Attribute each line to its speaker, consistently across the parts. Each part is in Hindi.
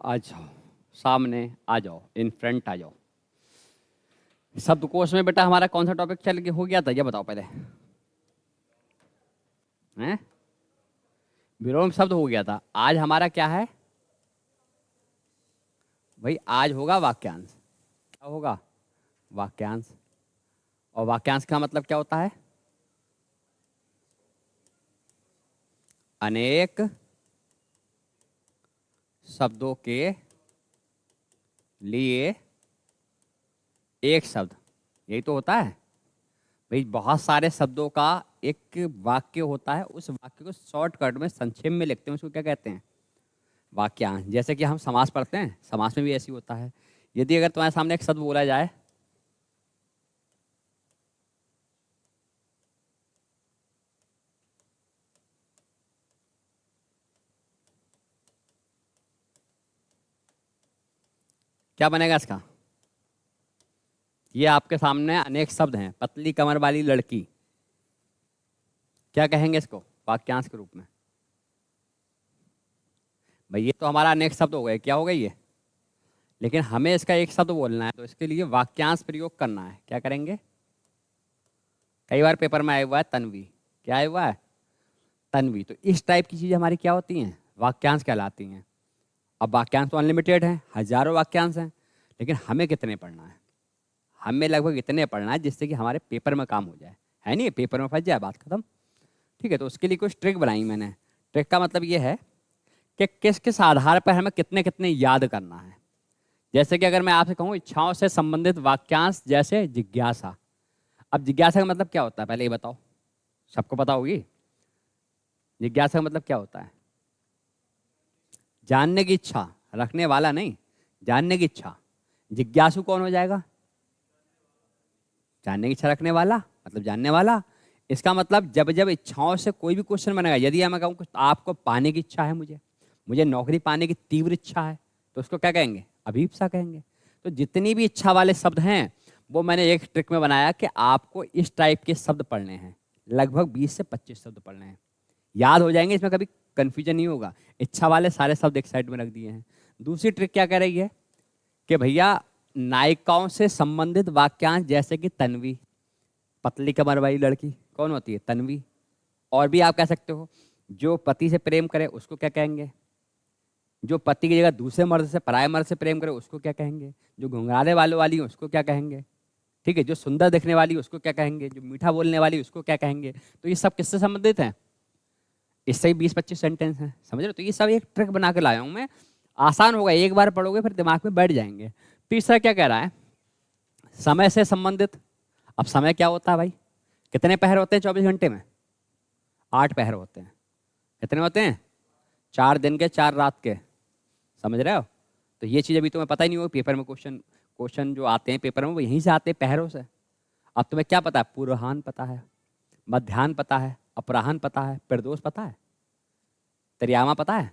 Speaker 1: आ जाओ, सामने आ जाओ, इन फ्रंट आ जाओ। शब्दकोश में बेटा हमारा कौन सा टॉपिक चल के हो गया था, ये बताओ पहले। हैं? विलोम शब्द हो गया था। आज हमारा क्या है भाई? आज होगा वाक्यांश। क्या होगा? वाक्यांश। और वाक्यांश का मतलब क्या होता है? अनेक शब्दों के लिए एक शब्द, यही तो होता है भाई। बहुत सारे शब्दों का एक वाक्य होता है, उस वाक्य को शॉर्टकट में संक्षेप में लिखते हैं, उसको क्या कहते हैं? वाक्यांश। जैसे कि हम समास पढ़ते हैं, समास में भी ऐसी होता है। यदि अगर तुम्हारे सामने एक शब्द बोला जाए, क्या बनेगा इसका? ये आपके सामने अनेक शब्द हैं। पतली कमर वाली लड़की, क्या कहेंगे इसको वाक्यांश के रूप में? भाई ये तो हमारा अनेक शब्द हो गए, क्या हो गए ये? लेकिन हमें इसका एक शब्द बोलना है, तो इसके लिए वाक्यांश प्रयोग करना है। क्या करेंगे? कई बार पेपर में आया हुआ है तन्वी। क्या आया हुआ है? तन्वी। तो इस टाइप की चीजें हमारी क्या होती हैं? वाक्यांश कहलाती हैं। अब वाक्यांश तो अनलिमिटेड हैं, हजारों वाक्यांश हैं, लेकिन हमें कितने पढ़ना है? हमें लगभग इतने पढ़ना है जिससे कि हमारे पेपर में काम हो जाए, है नहीं? पेपर में फंस जाए, बात खत्म। ठीक है, तो उसके लिए कुछ ट्रिक बनाई मैंने। ट्रिक का मतलब ये है कि किस किस आधार पर हमें कितने कितने याद करना है। जैसे कि अगर मैं आपसे कहूँ इच्छाओं से संबंधित वाक्यांश, जैसे जिज्ञासा। अब जिज्ञासा का मतलब क्या होता है पहले ये बताओ, सबको पता होगी। जिज्ञासा का मतलब क्या होता है? जानने की इच्छा, रखने वाला नहीं, जानने की इच्छा। जिज्ञासु कौन हो जाएगा? जानने की इच्छा रखने वाला, मतलब जानने वाला। इसका मतलब जब जब इच्छाओं से कोई भी क्वेश्चन बनेगा, यदि मैं कहूँ आपको पाने की इच्छा है, मुझे मुझे नौकरी पाने की तीव्र इच्छा है, तो उसको क्या कहेंगे? अभीप्सा कहेंगे। तो जितनी भी इच्छा वाले शब्द हैं वो मैंने एक ट्रिक में बनाया कि आपको इस टाइप के शब्द पढ़ने हैं। लगभग 20 से 25 शब्द पढ़ने हैं, याद हो जाएंगे, इसमें कभी कंफ्यूजन नहीं होगा। इच्छा वाले सारे शब्द एक साइड में रख दिए हैं। दूसरी ट्रिक क्या कह रही है कि भैया नायिकाओं से संबंधित वाक्यांश, जैसे कि तन्वी, पतली कमर वाली लड़की कौन होती है? तन्वी। और भी आप कह सकते हो, जो पति से प्रेम करे उसको क्या कहेंगे? जो पति की जगह दूसरे मर्द से, पराये मर्द से प्रेम करे उसको क्या कहेंगे? जो घुंघराने वालों वाली है उसको क्या कहेंगे? ठीक है, जो सुंदर दिखने वाली उसको क्या कहेंगे? जो मीठा बोलने वाली उसको क्या कहेंगे? तो ये सब किससे संबंधित है? इससे ही 20-25 सेंटेंस हैं, समझ रहे हो? तो ये सब एक ट्रिक बना के लाया हूं मैं। आसान होगा, एक बार पढ़ोगे फिर दिमाग में बैठ जाएंगे। तीसरा क्या कह रहा है? समय से संबंधित। अब समय क्या होता है भाई? कितने पहर होते हैं 24 घंटे में? 8 पहर होते हैं। कितने होते हैं? 4 दिन के 4 रात के, समझ रहे हो? तो ये चीज़ अभी तुम्हें पता ही नहीं होगी। पेपर में क्वेश्चन क्वेश्चन जो आते हैं पेपर में वो यहीं से आते हैं, पहरों से। अब तुम्हें क्या पता है? पूर्वाह्न पता है, मध्याह्न पता है, अपराह्न पता है, प्रदोष पता है, त्रियामा पता है?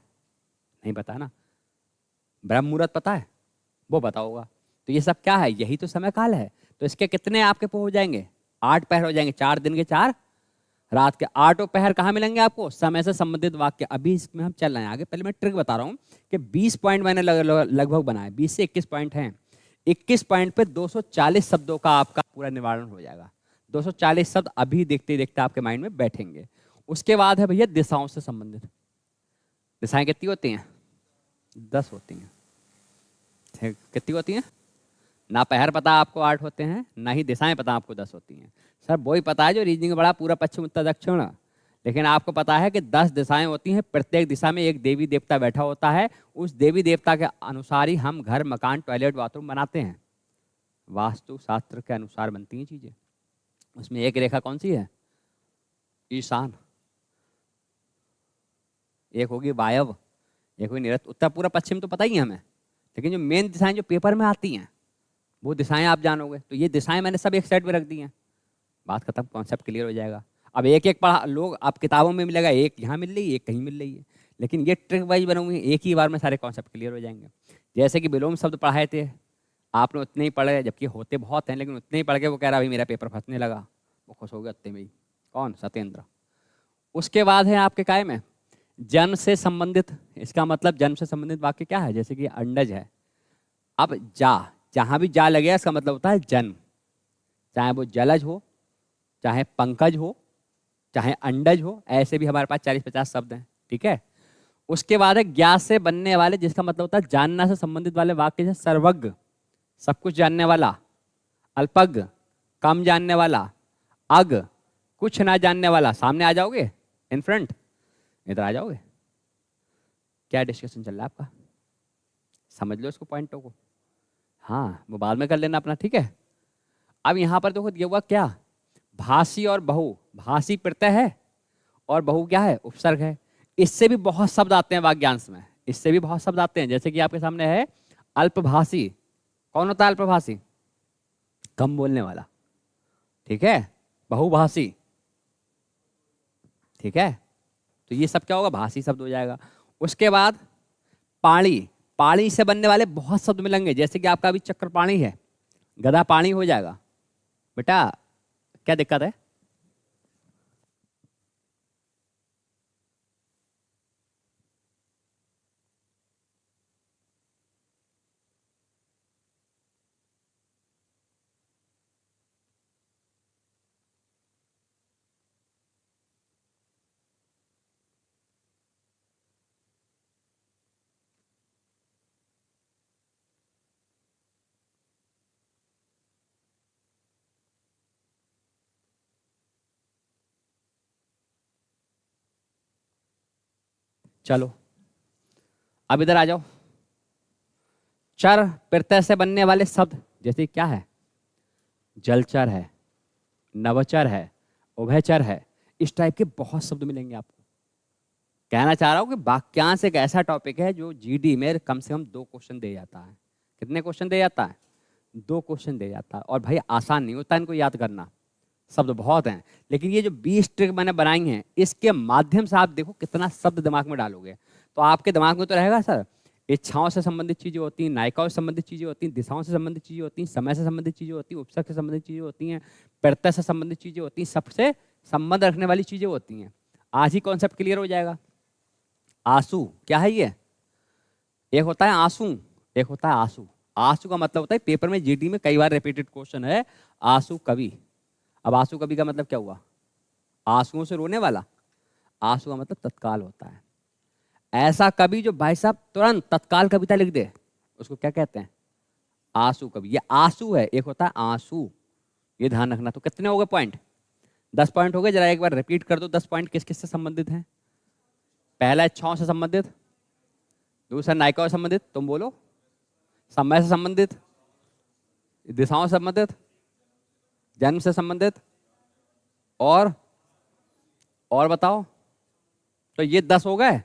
Speaker 1: नहीं पता है ना। ब्रह्म मुहूर्त पता है? वो पता होगा। तो ये सब क्या है? यही तो समय काल है। तो इसके कितने आपके पे हो जाएंगे? 8 पहर हो जाएंगे। 4 दिन के 4 रात के 8 पहर कहाँ मिलेंगे आपको? समय से संबंधित वाक्य। अभी इसमें हम चल रहे हैं आगे। पहले मैं ट्रिक बता रहा हूँ कि 20 पॉइंट मैंने लगभग बनाए, 20 से 21 पॉइंट हैं। 21 पॉइंट पे 240 शब्दों का आपका पूरा निवारण हो जाएगा। 240 शब्द अभी देखते देखते आपके माइंड में बैठेंगे। उसके बाद है भैया दिशाओं से संबंधित। दिशाएं कितनी होती हैं? 10 होती हैं। कितनी होती हैं? ना पहर पता आपको 8 होते हैं, ना ही दिशाएं पता आपको 10 होती हैं। सर वही पता है जो रीजनिंग बड़ा पूरा पश्चिम उत्तर दक्षिण, लेकिन आपको पता है कि 10 दिशाएं होती हैं। प्रत्येक दिशा में एक देवी देवता बैठा होता है। उस देवी देवता के अनुसार ही हम घर, मकान, टॉयलेट, बाथरूम बनाते हैं। वास्तु शास्त्र के अनुसार बनती हैं चीजें। उसमें एक रेखा कौन सी है? ईशान। एक होगी वायव्य, एक होगी नैऋत्य। उत्तर, पूरा पश्चिम तो पता ही है हमें, लेकिन जो मेन दिशाएं जो पेपर में आती हैं वो दिशाएं आप जानोगे। तो ये दिशाएं मैंने सब एक साइड पे रख दी हैं। बात खत्म, कॉन्सेप्ट क्लियर हो जाएगा। अब एक एक पढ़ा लोग, आप किताबों में मिलेगा, एक यहाँ मिल रही है, एक कहीं मिल रही है, लेकिन ये ट्रिक वाइज बनूंगी, एक ही बार में सारे कॉन्सेप्ट क्लियर हो जाएंगे। जैसे कि विलोम शब्द पढ़ाए थे, आपने उतने ही पढ़े, जबकि होते बहुत हैं, लेकिन उतने ही पढ़ के वो कह रहा भाई मेरा पेपर फंसने लगा। वो खुश हो गया उतने में ही। कौन? सत्येंद्र। उसके बाद है आपके काय में जन्म से संबंधित, इसका मतलब जन्म से संबंधित वाक्य क्या है? जैसे कि अंडज है। अब जा, जहां भी जा लगेगा इसका मतलब होता है जन्म, चाहे वो जलज हो, चाहे पंकज हो, चाहे अंडज हो, ऐसे भी हमारे पास 40-50 शब्द हैं। ठीक है। उसके बाद है ज्ञात से बनने वाले, जिसका मतलब होता है जानना से संबंधित वाले वाक्य जैसे सर्वज्ञ, सब कुछ जानने वाला, अल्पज्ञ, कम जानने वाला, अग, कुछ ना जानने वाला। सामने आ जाओगे, इन फ्रंट, इधर आ जाओगे। क्या डिस्कशन चल रहा है आपका? समझ लो इसको, पॉइंटों को। हाँ, वो बाद में कर लेना अपना, ठीक है। अब यहां पर देखो दिया हुआ क्या, भासी और बहु। भासी प्रत्यय है और बहु क्या है? उपसर्ग है। इससे भी बहुत शब्द आते हैं वाक्यांश में, इससे भी बहुत शब्द आते हैं। जैसे कि आपके सामने है अल्पभाषी। कौन होता है अल्पभाषी? कम बोलने वाला। ठीक है। बहुभाषी। ठीक है। तो ये सब क्या होगा? भाषी शब्द हो जाएगा। उसके बाद पाणी। पाणी से बनने वाले बहुत शब्द मिलेंगे। जैसे कि आपका अभी चक्र पाणी है, गधा पाणी हो जाएगा। बेटा क्या दिक्कत है? चलो अब इधर आ जाओ। चर प्रत्यय से बनने वाले शब्द जैसे क्या है? जलचर है, नवचर है, उभयचर है। इस टाइप के बहुत शब्द मिलेंगे आपको। कहना चाह रहा हूं कि वाक्यांश एक ऐसा टॉपिक है जो जीडी में कम से कम 2 क्वेश्चन दे जाता है। कितने क्वेश्चन दे जाता है? 2 क्वेश्चन दे जाता है। और भाई आसान नहीं होता इनको याद करना, शब्द बहुत हैं। लेकिन ये जो 20 ट्रिक मैंने बनाई हैं, इसके माध्यम से आप देखो कितना शब्द दिमाग में डालोगे। तो आपके दिमाग में तो रहेगा सर, इच्छाओं से संबंधित चीजें होती हैं, नायिकाओं से संबंधित चीजें होती हैं, दिशाओं से संबंधित चीजें होती हैं, समय से संबंधित चीजें होती हैं, उपसर्ग से संबंधित चीजें होती हैं, प्रत्यय से संबंधित चीजें होती हैं, सबसे संबंध रखने वाली चीजें होती हैं। आज ही कॉन्सेप्ट क्लियर हो जाएगा। आंसू क्या है? ये एक होता है आंसू, एक होता है आंसू। आंसू का मतलब होता है, पेपर में जीडी में कई बार रिपीटेड क्वेश्चन है, आंसू कवि। अब आंसू कवि का मतलब क्या हुआ? आंसुओं से रोने वाला। आंसू का मतलब तत्काल होता है। ऐसा कवि जो भाई साहब तुरंत तत्काल कविता लिख दे, उसको क्या कहते हैं? आंसू कवि। ये आंसू है, एक होता है आंसू। ये ध्यान रखना। तो कितने हो गए पॉइंट? 10 पॉइंट हो गए। जरा एक बार रिपीट कर दो, 10 पॉइंट किस किस से संबंधित हैं? पहला इच्छाओं से संबंधित, दूसरा नायिकाओं से संबंधित, तुम बोलो, समय से संबंधित, दिशाओं से संबंधित, जन्म से संबंधित, और बताओ। तो ये 10 हो गए।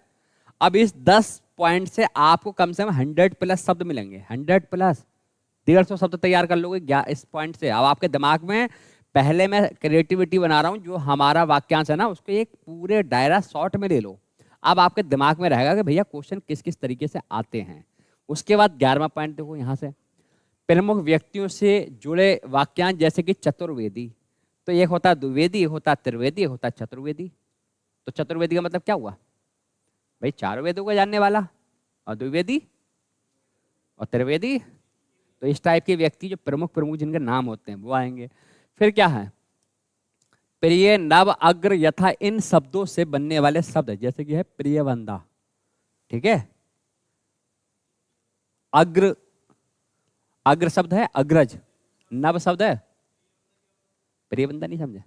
Speaker 1: अब इस 10 पॉइंट से आपको कम से कम 100+ शब्द मिलेंगे। 100+, 150 शब्द तैयार कर लोगे इस पॉइंट से। अब आपके दिमाग में पहले मैं क्रिएटिविटी बना रहा हूं, जो हमारा वाक्यांश है ना, उसको एक पूरे दायरा शॉर्ट में ले लो। अब आपके दिमाग में रहेगा कि भैया क्वेश्चन किस किस तरीके से आते हैं। उसके बाद 11वां पॉइंट देखो यहां से, प्रमुख व्यक्तियों से जुड़े वाक्यांश जैसे कि चतुर्वेदी। तो एक होता है द्विवेदी, एक होता है त्रिवेदी, एक होता है चतुर्वेदी। तो चतुर्वेदी का मतलब क्या हुआ? भाई 4 वेदों को जानने वाला। और द्विवेदी और त्रिवेदी, तो इस टाइप के व्यक्ति जो प्रमुख प्रमुख जिनके नाम होते हैं वो आएंगे। फिर क्या है? प्रिय, नव, अग्र, यथा, इन शब्दों से बनने वाले शब्द जैसे कि है प्रियवंदा। ठीक है। अग्र, अग्र शब्द है अग्रज। नव शब्द है प्रियवंदा। नहीं समझे?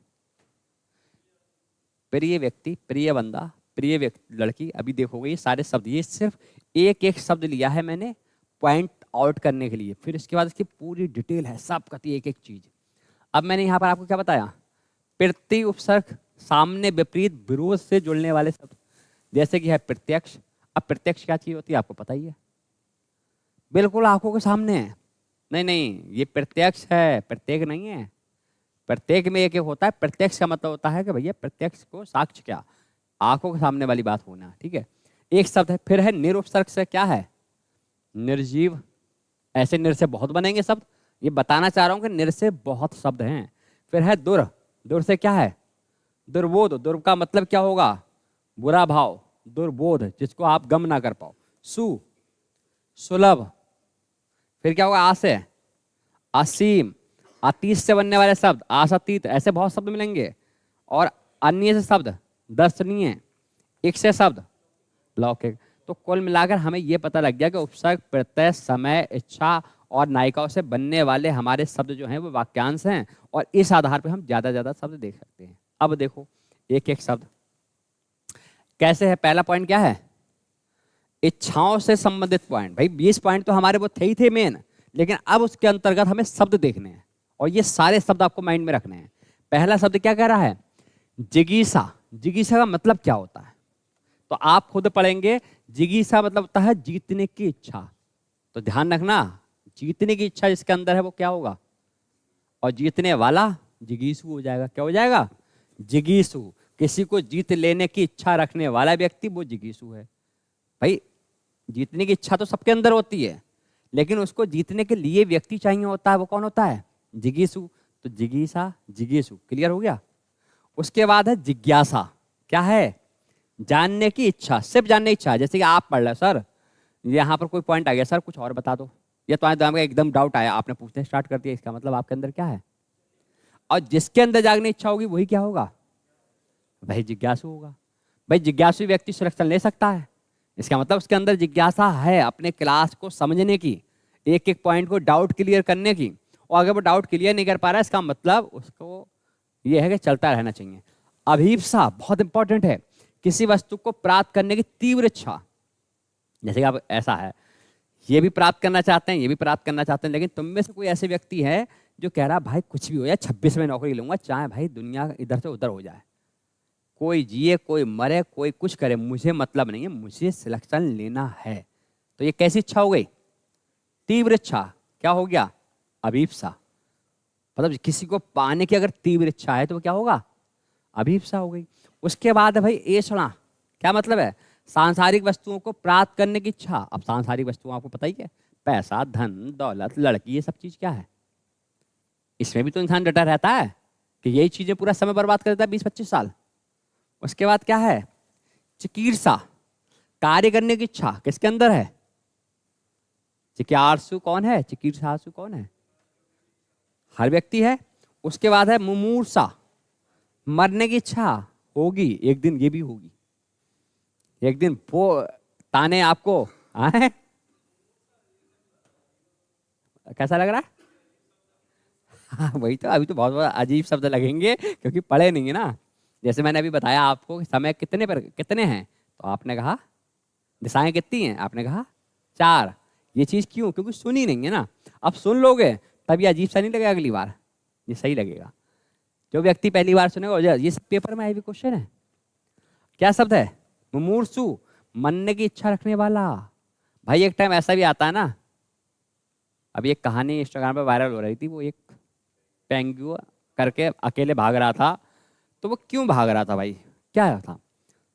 Speaker 1: प्रिय व्यक्ति, प्रिय बंदा, प्रिय व्यक्ति, लड़की। अभी देखोगे ये सारे शब्द, ये सिर्फ एक एक शब्द लिया है मैंने पॉइंट आउट करने के लिए। फिर इसके बाद इसकी पूरी डिटेल है, सब कहती है एक एक चीज। अब मैंने यहाँ पर आपको क्या बताया? प्रति उपसर्ग, सामने विपरीत विरोध से जुड़ने वाले शब्द जैसे कि है प्रत्यक्ष। अब प्रत्यक्ष क्या चीज होती है आपको पता ही है, बिल्कुल आंखों के सामने है। नहीं नहीं, ये प्रत्यक्ष है, प्रत्येक नहीं है। प्रत्येक में एक एक होता है। प्रत्यक्ष का मतलब होता है कि भैया प्रत्यक्ष को साक्ष्य क्या, आंखों के सामने वाली बात होना। ठीक है। एक शब्द है। फिर है निरुपसर्ग से क्या है? निर्जीव। ऐसे निर से बहुत बनेंगे शब्द, ये बताना चाह रहा हूं कि निर से बहुत शब्द हैं। फिर है दुर। दुर से क्या है? दुर्बोध। दुर् का मतलब क्या होगा? बुरा भाव, दुर्बोध, जिसको आप गम ना कर पाओ। सु, सुलभ। फिर क्या होगा? आ से असीम, अतीत से बनने वाले शब्द असतीत, ऐसे बहुत शब्द मिलेंगे। और अन्य से शब्द दर्शनीय, एक से शब्द लौकिक। तो कुल मिलाकर हमें यह पता लग गया कि उपसर्ग, प्रत्यय, समय, इच्छा और नायिकाओं से बनने वाले हमारे शब्द जो हैं वो वाक्यांश हैं, और इस आधार पर हम ज्यादा ज्यादा शब्द देख सकते हैं। अब देखो एक एक शब्द कैसे है। पहला पॉइंट क्या है? इच्छाओं से संबंधित पॉइंट। भाई 20 पॉइंट तो हमारे वो थे ही थे मेन, लेकिन अब उसके अंतर्गत हमें शब्द देखने हैं, और ये सारे शब्द आपको माइंड में रखने हैं। पहला शब्द क्या कह रहा है? जिगीसा। जिगीसा का मतलब क्या होता है? तो आप खुद पढ़ेंगे। जिगीसा मतलब होता है जीतने की इच्छा। तो ध्यान रखना, जीतने की इच्छा जिसके अंदर है वो क्या होगा? और जीतने वाला जिगीसु हो जाएगा। क्या हो जाएगा? जिगीसु। किसी को जीत लेने की इच्छा रखने वाला व्यक्ति वो जिगीसु है। भाई जीतने की इच्छा तो सबके अंदर होती है, लेकिन उसको जीतने के लिए व्यक्ति चाहिए होता है। वो कौन होता है? जिगीसु। तो जिगीसा, जिगीसु। क्लियर हो गया? उसके बाद है जिज्ञासा। क्या है? जानने की इच्छा, सिर्फ जानने की इच्छा। जैसे कि आप पढ़ रहे हो, सर यहाँ पर कोई पॉइंट आ गया, सर कुछ और बता दो, या तुम्हारे दिमाग में एकदम डाउट आया, आपने पूछने स्टार्ट कर दिया, इसका मतलब आपके अंदर क्या है? और जिसके अंदर जागने इच्छा होगी वही क्या होगा? भाई जिज्ञासु होगा। भाई जिज्ञासु व्यक्ति सिलेक्शन ले सकता है, इसका मतलब उसके अंदर जिज्ञासा है अपने क्लास को समझने की, एक एक पॉइंट को डाउट क्लियर करने की। और अगर वो डाउट क्लियर नहीं कर पा रहा है, इसका मतलब उसको ये है कि चलता रहना चाहिए। अभीप्सा बहुत इंपॉर्टेंट है, किसी वस्तु को प्राप्त करने की तीव्र इच्छा। जैसे कि आप ऐसा है, ये भी प्राप्त करना चाहते हैं, ये भी प्राप्त करना चाहते हैं, लेकिन तुम में से कोई ऐसे व्यक्ति है जो कह रहा भाई कुछ भी हो जाए 26 में नौकरी लूंगा, चाहे भाई दुनिया इधर से उधर हो जाए, कोई जिए कोई मरे कोई कुछ करे, मुझे मतलब नहीं है, मुझे सिलेक्शन लेना है। तो ये कैसी इच्छा हो गई? तीव्र इच्छा। क्या हो गया? अभीप्सा। मतलब किसी को पाने की अगर तीव्र इच्छा है तो वो क्या होगा? अभीप्सा हो गई। उसके बाद है भाई ऐषणा। क्या मतलब है? सांसारिक वस्तुओं को प्राप्त करने की इच्छा। अब सांसारिक वस्तुओं आपको पता ही है, पैसा, धन, दौलत, लड़की, ये सब चीज क्या है? इसमें भी तो इंसान डटा रहता है कि यही चीजें पूरा समय बर्बाद कर देता है, 20-25 साल। उसके बाद क्या है? चिकीर्षा, कार्य करने की इच्छा। किसके अंदर है? चिकित्सासु कौन है? चिकीर्षासु कौन है? हर व्यक्ति है। उसके बाद है मुमूर्षा, मरने की इच्छा। होगी एक दिन, ये भी होगी एक दिन, वो ताने आपको आए। कैसा लग रहा है? हाँ वही तो, अभी तो बहुत बहुत अजीब शब्द लगेंगे क्योंकि पढ़े नहीं है ना। जैसे मैंने अभी बताया आपको समय कितने पर कितने हैं, तो आपने कहा दिशाएं कितनी हैं, आपने कहा 4। ये चीज क्यों? क्योंकि सुनी नहीं है ना। अब सुन लोगे तब ये अजीब सा नहीं लगेगा, अगली बार ये सही लगेगा। जो व्यक्ति पहली बार सुनेगा, ये सब पेपर में आए हुए क्वेश्चन है। क्या शब्द है? मुमूर्षु, मरने की इच्छा रखने वाला। भाई एक टाइम ऐसा भी आता है ना, अभी एक कहानी इंस्टाग्राम पे वायरल हो रही थी, वो एक पेंगुआ करके अकेले भाग रहा था। तो वो क्यों भाग रहा था भाई? क्या था?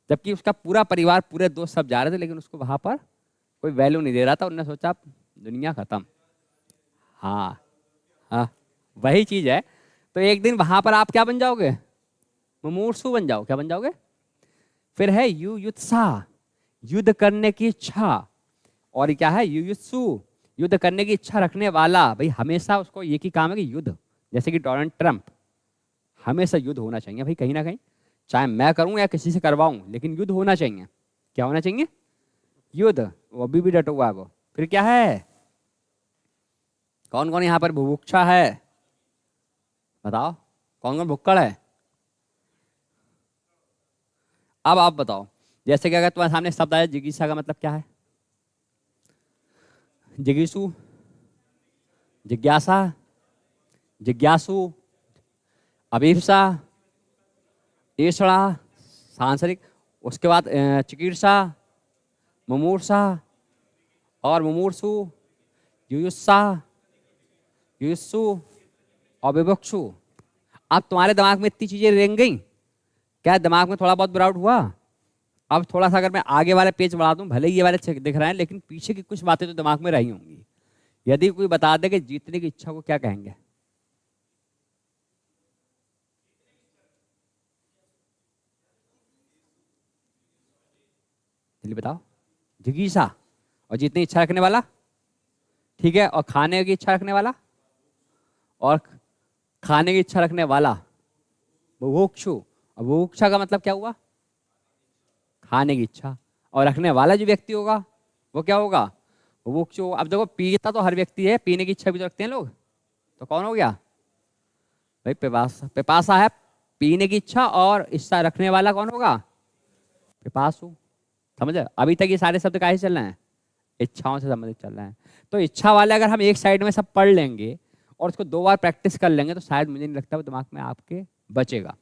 Speaker 1: जबकि उसका पूरा परिवार, पूरे दोस्त सब जा रहे थे, लेकिन उसको वहां पर कोई वैल्यू नहीं दे रहा था। उन्होंने सोचा दुनिया खत्म। हाँ हाँ, वही चीज है। तो एक दिन वहां पर आप क्या बन जाओगे? मुमूर्षु बन जाओ। क्या बन जाओगे? फिर है युयुत्सा, युद्ध करने की इच्छा। और ये क्या है? युयुत्सु, युद्ध करने की इच्छा रखने वाला। भाई हमेशा उसको ये की काम है कि युद्ध, जैसे कि डोनाल्ड ट्रंप, हमेशा युद्ध होना चाहिए भाई, कहीं ना कहीं, चाहे मैं करूं या किसी से करवाऊं, लेकिन युद्ध होना चाहिए। क्या होना चाहिए? युद्ध। वो अभी भी डटा हुआ है वो। फिर क्या है? कौन कौन यहाँ पर बुभुक्षा है? बताओ कौन कौन भुक्कड़ है? अब आप बताओ, जैसे कि अगर तुम्हारे सामने शब्द आया जिज्ञासा, का मतलब क्या है? जिगीसु, जिज्ञासा, जिज्ञासु, अभिप्सा, ईर्षणा, सांसारिक। उसके बाद चिकीर्षा, मुमूर्षा, और मुमूर्षु, युयुत्सा, युयुत्सु और विवक्षु। अब तुम्हारे दिमाग में इतनी चीजें रेंग गई, क्या दिमाग में थोड़ा बहुत ब्राउट हुआ? अब थोड़ा सा अगर मैं आगे वाले पेज बढ़ा दूं, भले ही ये वाले दिख रहे हैं, लेकिन पीछे की कुछ बातें तो दिमाग में रही होंगी। यदि कोई बता दे कि जीतने की इच्छा को क्या कहेंगे? जल्दी बताओ। जिज्ञासा। और जितनी इच्छा रखने वाला, ठीक है। और खाने की इच्छा रखने वाला, और खाने की इच्छा रखने वाला बुभुक्षु। और बुभुक्षा का मतलब क्या हुआ? खाने की इच्छा। और रखने वाला जो व्यक्ति होगा वो क्या होगा? बुभुक्षु। अब देखो पीता तो हर व्यक्ति है, पीने की इच्छा भी तो रखते हैं लोग, तो कौन हो गया भाई? पिपासा। पिपासा है पीने की इच्छा, और इच्छा रखने वाला कौन होगा? पिपासु। समझ? अभी तक ये सारे शब्द काहे चल रहे हैं? इच्छाओं से संबंधित चल रहे हैं। तो इच्छा वाले अगर हम एक साइड में सब पढ़ लेंगे और उसको 2 बार प्रैक्टिस कर लेंगे तो शायद मुझे नहीं लगता वो दिमाग में आपके बचेगा।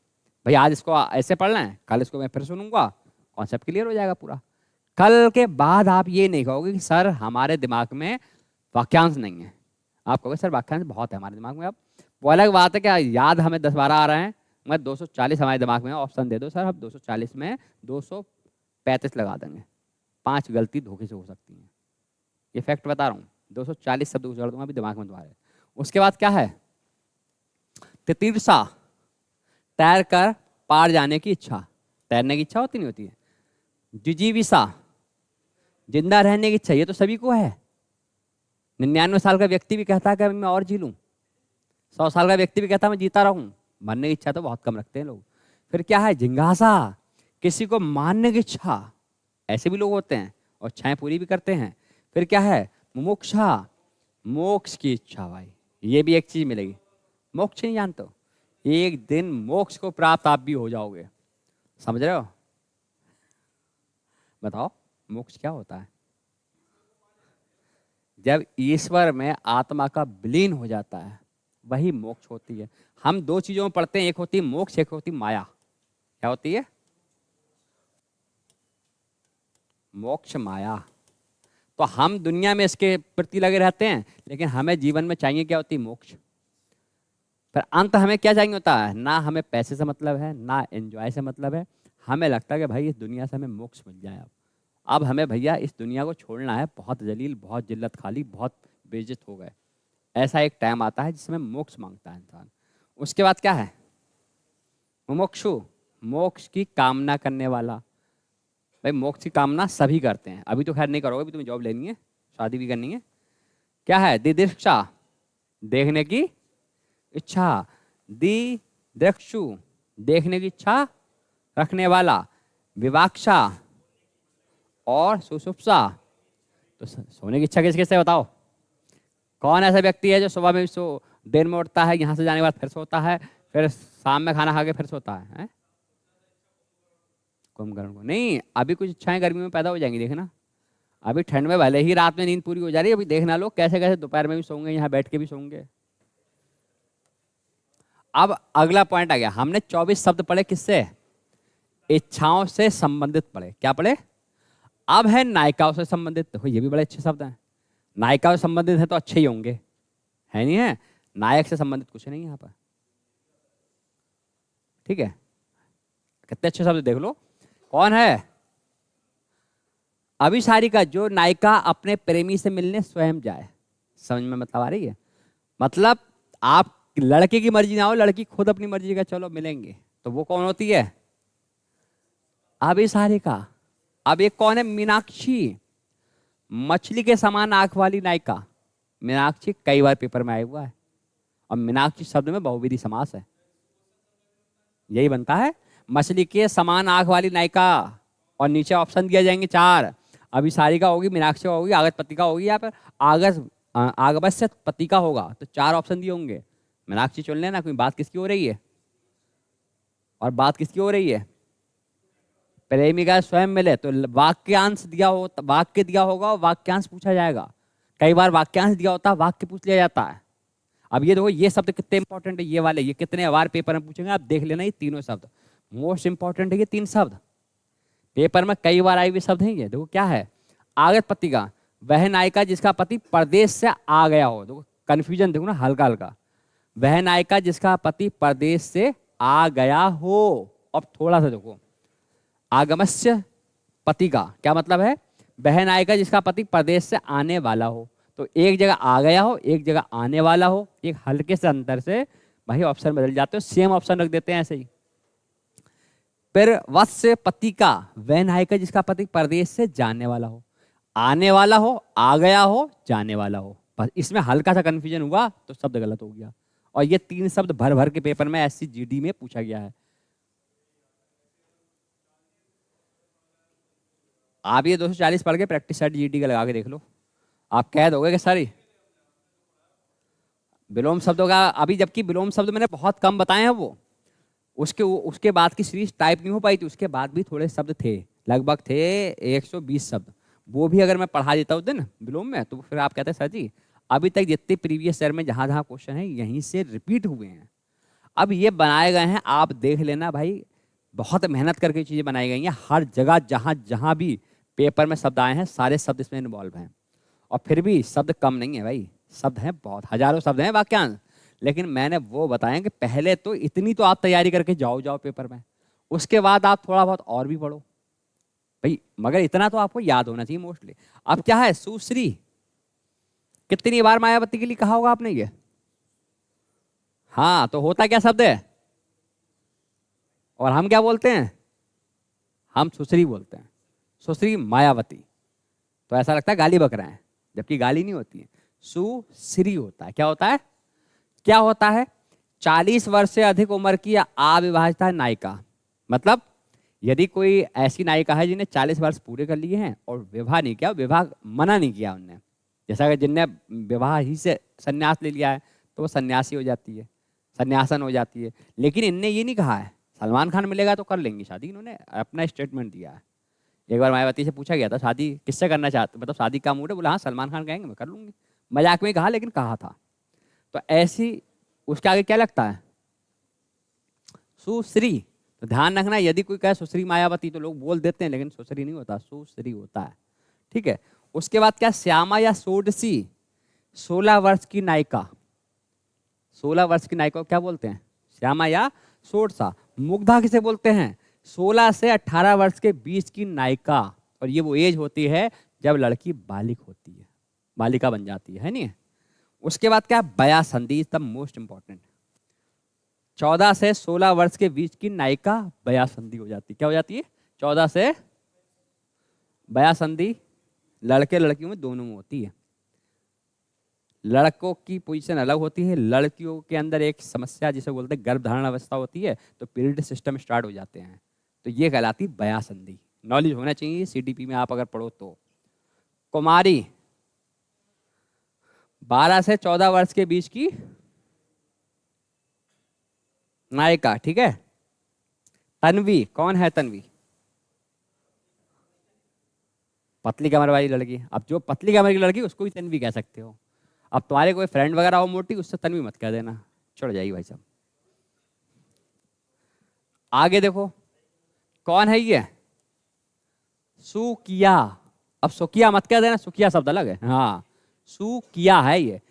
Speaker 1: भाई आज इसको ऐसे पढ़ना है, कल इसको मैं फिर सुनूंगा, कॉन्सेप्ट क्लियर हो जाएगा पूरा। कल के बाद आप ये नहीं कहोगे कि सर हमारे दिमाग में वाक्यांश नहीं है। आप कहोगे सर वाक्यांश बहुत है हमारे दिमाग में। अब वो अलग बात है, क्या याद हमें 10-12 आ रहे हैं, मैं 240 हमारे दिमाग में, ऑप्शन दे दो सर, हम 240 में 235 लगा देंगे। 5 गलती धोखे से हो सकती है, ये फैक्ट बता रहा हूँ। 240 शब्द उछाड़ दूंगा अभी दिमाग में तुम्हारे। उसके बाद क्या है? तितीर्षा, तैर कर पार जाने की इच्छा। तैरने की इच्छा होती नहीं होती है। जिजीविषा, जिंदा रहने की इच्छा, ये तो सभी को है। 99 साल का व्यक्ति भी कहता है कि मैं और जी लूं। 100 साल का व्यक्ति भी कहता है मैं जीता रहूं। मरने की इच्छा तो बहुत कम रखते हैं लोग। फिर क्या है? जिज्ञासा, किसी को मानने की इच्छा, ऐसे भी लोग होते हैं और इच्छाएं पूरी भी करते हैं। फिर क्या है? मुमुक्षा, मोक्ष की इच्छा। भाई ये भी एक चीज मिलेगी। मोक्ष नहीं जानते हो? एक दिन मोक्ष को प्राप्त आप भी हो जाओगे। समझ रहे हो? बताओ मोक्ष क्या होता है? जब ईश्वर में आत्मा का विलीन हो जाता है वही मोक्ष होती है। हम 2 चीजों में पढ़ते हैं, एक होती है मोक्ष, एक होती माया। क्या होती है? मोक्ष, माया। तो हम दुनिया में इसके प्रति लगे रहते हैं, लेकिन हमें जीवन में चाहिए क्या होती है? मोक्ष। फिर अंत हमें क्या चाहिए होता है? ना हमें पैसे से मतलब है, ना एंजॉय से मतलब है। हमें लगता है कि भाई इस दुनिया से हमें मोक्ष मिल जाए। अब हमें भैया इस दुनिया को छोड़ना है, बहुत जलील, बहुत जिल्लत खाली, बहुत बेइज्जत हो गए। ऐसा एक टाइम आता है जिसमें मोक्ष मांगता है इंसान। उसके बाद क्या है? मुमुक्षु, मोक्ष की कामना करने वाला। भाई मोक्ष की कामना सभी करते हैं। अभी तो खैर नहीं करोगे, अभी तुम्हें जॉब लेनी है, शादी भी करनी है। क्या है? दिदृक्षा, देखने की इच्छा। दिदृक्षु, देखने की इच्छा रखने वाला। विवाक्षा और सुषुप्सा। तो सोने की इच्छा किस किस से बताओ? कौन ऐसा व्यक्ति है जो सुबह में देर में उठता है, यहाँ से जाने के बाद फिर सोता है, फिर शाम में खाना खा के फिर सोता है? कुंभकर्ण को नहीं। अभी कुछ इच्छाएं गर्मी में पैदा हो जाएंगी, देखना। अभी ठंड में भले ही रात में नींद पूरी हो जा रही है, अभी देखना लोग कैसे कैसे दोपहर में भी सोंगे, यहाँ बैठ के भी सोंगे। अब अगला पॉइंट आ गया। हमने 24 शब्द पढ़े, किससे? इच्छाओं से संबंधित पढ़े। क्या पढ़े? अब है नायिकाओं से संबंधित। देखो ये भी बड़े अच्छे शब्द हैं। नायिकाओं से संबंधित है तो अच्छे ही होंगे, है नहीं है? नायक से संबंधित कुछ नहीं है यहाँ पर। ठीक है, कितने अच्छे शब्द देख लो। कौन है? अभिसारिका, जो नायिका अपने प्रेमी से मिलने स्वयं जाए। समझ में मतलब आ रही है? मतलब आप लड़के की मर्जी ना हो, लड़की खुद अपनी मर्जी का चलो मिलेंगे, तो वो कौन होती है? अभिसारिका। अब एक कौन है? मीनाक्षी, मछली के समान आंख वाली नायिका। मीनाक्षी कई बार पेपर में आया हुआ है, और मीनाक्षी शब्द में बहुविधि समास है, यही बनता है। मछली के समान आंख वाली नायिका, और नीचे ऑप्शन दिया जाएंगे 4। अभिसारिका होगी, मीनाक्षी होगी, आगत पत्रिका होगी, या फिर आगमस्य पत्रिका होगा। तो 4 ऑप्शन दिए होंगे। मीनाक्षी चुन लेना। कोई बात किसकी हो रही है? और बात किसकी हो रही है? प्रेमिका स्वयं मिले तो वाक्यांश दिया हो, वाक्य दिया होगा और वाक्यांश पूछा जाएगा। कई बार वाक्यांश दिया होता है, वाक्य पूछ लिया जाता है। अब ये देखो ये शब्द कितने इंपॉर्टेंट है, ये वाले, ये कितने बार पेपर में पूछेंगे, आप देख लेना। ये तीनों शब्द मोस्ट इंपॉर्टेंट है। ये 3 शब्द पेपर में कई बार आए हुए शब्द हैं। ये देखो क्या है? आगत पत्रिका, वह नायिका जिसका पति परदेश से आ गया हो। देखो कंफ्यूजन देखो ना, हल्का हल्का। वह नायिका जिसका पति परदेश से आ गया हो। अब थोड़ा सा देखो, आगमस्य पतिका क्या मतलब है? वह नायिका जिसका पति परदेश से आने वाला हो। तो एक जगह आ गया हो, एक जगह आने वाला हो, एक हल्के से अंतर से भाई ऑप्शन बदल जाते हो, सेम ऑप्शन रख देते हैं ऐसे ही। फिर वत्स्य पति का, वह नायिका जिसका पति परदेश से जाने वाला हो, आने वाला हो, आ गया हो, जाने वाला हो। बस इसमें हल्का सा कंफ्यूजन हुआ तो शब्द गलत हो गया। और ये 3 शब्द भर भर के पेपर में SCGD में पूछा गया है। आप ये 240 पढ़ के प्रैक्टिस सेट GD का लगा के देख लो, आप कह दोगे कि सारी विलोम शब्दों का अभी, जबकि विलोम शब्द मैंने बहुत कम बताए हैं। वो उसके बाद की सीरीज टाइप नहीं हो पाई थी, उसके बाद भी थोड़े शब्द थे, लगभग थे 120 शब्द। वो भी अगर मैं पढ़ा देता हूँ दिन विलोम में, तो फिर आप कहते हैं सर जी अभी तक जितने प्रीवियस ईयर में जहाँ जहाँ क्वेश्चन है यहीं से रिपीट हुए हैं। अब ये बनाए गए हैं, आप देख लेना भाई, बहुत मेहनत करके चीज़ें बनाई गई हैं। हर जगह जहाँ जहाँ भी पेपर में शब्द आए हैं सारे शब्द इसमें इन्वॉल्व हैं। और फिर भी शब्द कम नहीं है भाई, शब्द हैं बहुत, हजारों शब्द हैं वाक्यांश। लेकिन मैंने वो बताया कि पहले तो इतनी तो आप तैयारी करके जाओ पेपर में, उसके बाद आप थोड़ा बहुत और भी पढ़ो भाई, मगर इतना तो आपको याद होना चाहिए मोस्टली। अब क्या है सुश्री, कितनी बार मायावती के लिए कहा होगा आपने ये? हाँ, तो होता क्या शब्द है? और हम क्या बोलते हैं? हम सुश्री बोलते हैं, सुश्री मायावती। तो ऐसा लगता है गाली बक रहे हैं, जबकि गाली नहीं होती है, सुश्री होता है। क्या होता है? क्या होता है? 40 वर्ष से अधिक उम्र की अविवाहिता नायिका, मतलब यदि कोई ऐसी नायिका है जिन्हें 40 वर्ष पूरे कर लिए हैं और विवाह नहीं किया, विवाह मना नहीं किया उनने, जैसा कि जिनने विवाह ही से संन्यास ले लिया है तो वो सन्यासी हो जाती है, सन्यासन हो जाती है। लेकिन इनने ये नहीं कहा है सलमान खान मिलेगा तो कर लेंगी शादी, इन्होंने अपना स्टेटमेंट दिया है। एक बार मायावती से पूछा गया था शादी किससे करना चाहते, मतलब शादी का मूड है, बोला हाँ सलमान खान कहेंगे मैं कर लूंगी, मजाक में कहा लेकिन कहा था। तो ऐसी उसके आगे क्या लगता है? सुश्री। तो ध्यान रखना, यदि कोई कहे सुश्री मायावती तो लोग बोल देते हैं, लेकिन सुश्री नहीं होता, सुश्री होता है। ठीक है। उसके बाद क्या? श्यामा या षोडशी, 16 वर्ष की नायिका। 16 वर्ष की नायिका को क्या बोलते हैं? श्यामा या षोडशा। मुग्धा किसे बोलते हैं? 16 से 18 वर्ष के बीच की नायिका। और ये वो एज होती है जब लड़की बालिक होती है, बालिका बन जाती है नहीं? उसके बाद क्या? बया संधि, द मोस्ट इंपॉर्टेंट। 14 से 16 वर्ष के बीच की नायिका बया संधि हो जाती है। क्या हो जाती है? 14 से बया संधि लड़के लड़कियों में दोनों में होती है। लड़कों की पोजीशन अलग होती है, लड़कियों के अंदर एक समस्या जिसे बोलते हैं गर्भधारण अवस्था होती है, तो पीरियड सिस्टम स्टार्ट हो जाते हैं, तो ये कहलाती बया संधि। नॉलेज होना चाहिए CDP में आप अगर पढ़ो तो। कुमारी, 12 से 14 वर्ष के बीच की नायिका। ठीक है। तन्वी, कौन है तन्वी? पतली कमर वाली लड़की। अब जो पतली कमर की लड़की उसको भी तन्वी कह सकते हो। अब तुम्हारे कोई फ्रेंड वगैरह हो मोटी, उससे तन्वी मत कह देना, चढ़ जाएगी भाई साहब। आगे देखो कौन है ये? सुकिया। अब सुकिया मत कह देना, सुकिया शब्द अलग है। हाँ, सुकिया है ये।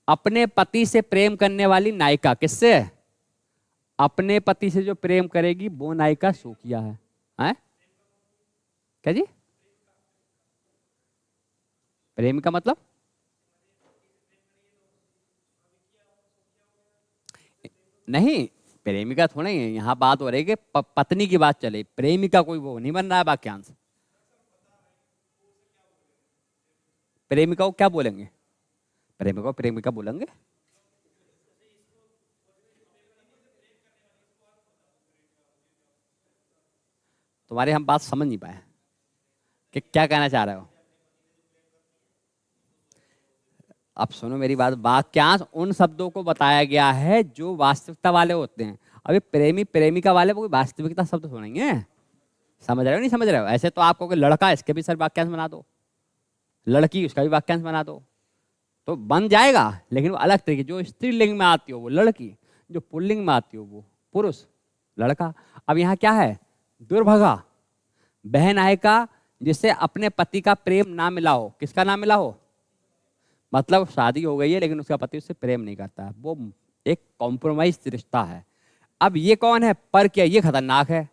Speaker 1: अपने पति से प्रेम करने वाली नायिका। किससे? अपने पति से जो प्रेम करेगी वो नायिका सुकिया है। हैं? क्या जी? प्रेमिका मतलब? नहीं, प्रेमिका थोड़ा ही है, यहाँ बात हो रही है कि पत्नी की बात चले, प्रेमिका कोई वो नहीं बन रहा है वाक्यांश। प्रेमिका को क्या बोलेंगे? प्रेमिका को प्रेमिका बोलेंगे। तुम्हारी हम बात समझ नहीं पाए कि क्या कहना चाह रहे हो। अब सुनो मेरी बात, वाक्यांश उन शब्दों को बताया गया है जो वास्तविकता वाले होते हैं। अभी प्रेमी प्रेमिका वाले कोई वास्तविकता शब्द सुनेंगे? समझ रहे हो नहीं समझ रहे हो? ऐसे तो आपको कोई लड़का इसके भी सर वाक्यांश बना दो, लड़की उसका भी वाक्यांश बना दो तो बन जाएगा, लेकिन वो अलग तरीके। जो स्त्रीलिंग में आती हो वो लड़की, जो पुल्लिंग में आती हो वो पुरुष, लड़का। अब यहाँ क्या है? दुर्भगा, वह नायिका जिससे अपने पति का प्रेम ना मिला हो। किसका ना मिला हो? मतलब शादी हो गई है लेकिन उसका पति उससे प्रेम नहीं करता है, वो एक कॉम्प्रोमाइज रिश्ता है। अब ये कौन है? पर क्या? ये खतरनाक है।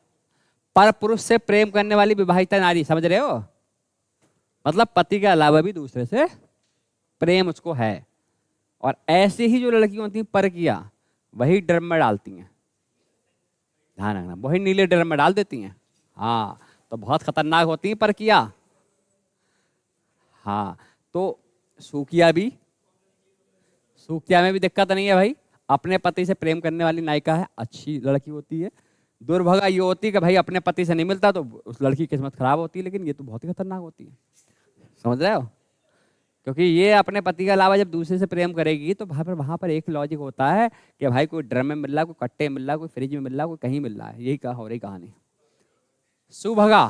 Speaker 1: पर पुरुष से प्रेम करने वाली विवाहिता नारी। समझ रहे हो? मतलब पति के अलावा भी दूसरे से प्रेम उसको है। और ऐसे ही जो लड़कियां होती हैं पर किया, वही ड्रम में डालती हैं। ध्यान रखना, वही नीले ड्रम में डाल देती हैं। हाँ, तो बहुत खतरनाक होती है परकिया। हाँ, तो सूकिया भी, सूकिया में भी दिक्कत नहीं है भाई। अपने पति से प्रेम करने वाली नायिका है, अच्छी लड़की होती है। दुर्भगा ये होती है कि भाई अपने पति से नहीं मिलता तो उस लड़की की किस्मत खराब होती है, लेकिन ये तो बहुत ही खतरनाक होती है। समझ रहे हो? क्योंकि ये अपने पति के अलावा जब दूसरे से प्रेम करेगी तो वहाँ पर एक लॉजिक होता है कि भाई कोई ड्रम में मिल रहा है, कोई कट्टे में मिल रहा है, कोई फ्रिज में मिल रहा है, कोई कहीं मिल रहा है। यही हो रही कहानी। सुभगा,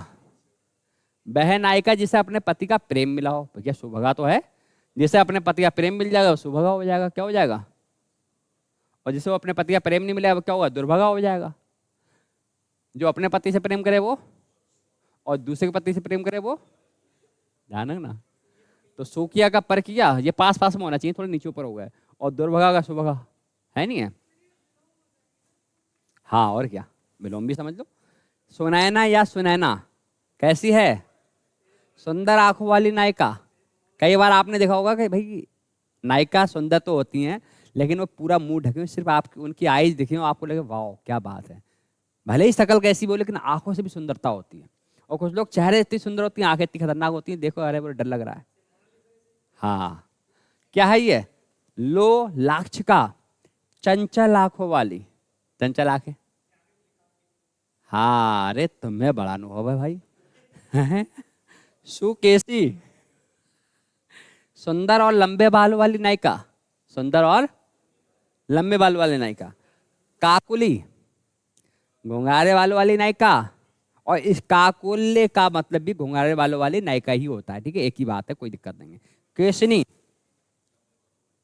Speaker 1: वह नायिका जिसे अपने पति का प्रेम मिला हो। भैया सुभगा तो है, जिसे अपने पति का प्रेम मिल जाएगा वो सुभगा हो जाएगा। क्या हो जाएगा? और जिसे वो अपने पति का प्रेम नहीं मिलेगा वो क्या होगा? दुर्भगा हो जाएगा। जो अपने पति से प्रेम करे वो, और दूसरे के पति से प्रेम करे वो। ध्यान रखना। तो सूकिया का परकिया ये पास पास में होना चाहिए, थोड़ा नीचे ऊपर हो गया। और दुर्भगा का सुभगा है नहीं है। हाँ, और क्या, विलोम भी समझ लो। सुनैना या सुनैना कैसी है? सुंदर आंखों वाली नायिका। कई बार आपने देखा होगा कि भाई नायिका सुंदर तो होती हैं, लेकिन वो पूरा मुंह ढके हुए, सिर्फ आपकी उनकी आईज दिखी हो, आपको लगे वाह क्या बात है। भले ही शकल कैसी हो, लेकिन आंखों से भी सुंदरता होती है। और कुछ लोग चेहरे इतनी सुंदर होती हैं, आंखें इतनी खतरनाक होती हैं, देखो अरे वो डर लग रहा है। हाँ, क्या है ये? लो लाक्षिका, चंचल आंखों वाली। चंचल आंखें। हाँ, अरे तुम्हें बड़ा अनुभव है भाई। सुकेसी, सुंदर और लंबे बाल वाली नायिका। सुंदर और लंबे बाल वाली नायिका। काकुली, घुंघराले बालों वाली नायिका। और इस काकुल्य का मतलब भी घुंघराले बालों वाली नायिका ही होता है। ठीक है, एक ही बात है, कोई दिक्कत नहीं है। केशनी,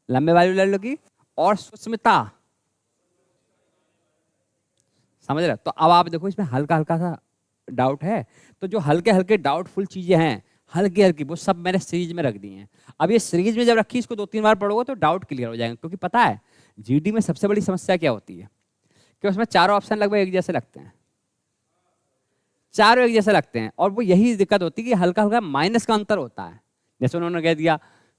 Speaker 1: लंबे बाल वालों की। और सुस्मिता, समझ रहे? तो अब आप देखो, इसमें हल्का हल्का सा डाउट है, तो जो हल्के हल्के डाउटफुल चीजें हैं, हल्की हल्की, वो सब मैंने सीरीज में रख दी हैं। अब ये सीरीज में जब रखी, इसको 2-3 बार पढ़ोगे तो डाउट क्लियर हो जाएगा। क्योंकि पता है जीडी में सबसे बड़ी समस्या क्या होती है कि उसमें चारों ऑप्शन लगभग एक जैसे लगते हैं। चारों एक जैसे लगते हैं, और वो यही दिक्कत होती है कि हल्का हल्का माइनस का अंतर होता है। जैसे उन्होंने कह दिया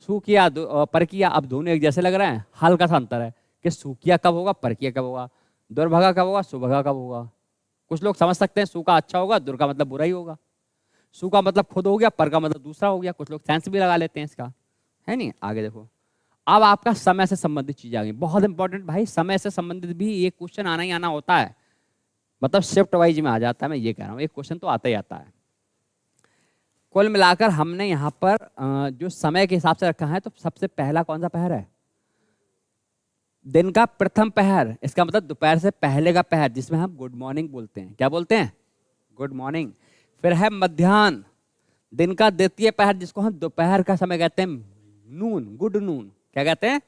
Speaker 1: सूकिया परकिया, अब दोनों एक जैसे लग रहे हैं, हल्का सा अंतर है कि सूकिया कब होगा, परकिया कब होगा, दुर्भगा कब होगा, सुभगा कब होगा। कुछ लोग समझ सकते हैं सू का अच्छा होगा, दुर का मतलब बुरा ही होगा। सू का मतलब खुद हो गया, पर का मतलब दूसरा हो गया। कुछ लोग सेंस भी लगा लेते हैं इसका, है नहीं। आगे देखो, अब आपका समय से संबंधित चीज आ गई, बहुत इंपॉर्टेंट भाई। समय से संबंधित भी ये क्वेश्चन आना ही आना होता है, मतलब शिफ्ट वाइज में आ जाता है। मैं ये कह रहा हूँ, एक क्वेश्चन तो आता ही आता है। कुल मिलाकर हमने यहाँ पर जो समय के हिसाब से रखा है, तो सबसे पहला कौन सा पहर है? दिन का प्रथम पहर, इसका मतलब दोपहर से पहले का पहर, जिसमें हम गुड मॉर्निंग बोलते हैं। क्या बोलते हैं? Good morning. फिर है मध्याह्न, दिन का द्वितीय पहर, जिसको हम दोपहर का समय कहते हैं, नून, गुड नून। क्या कहते हैं?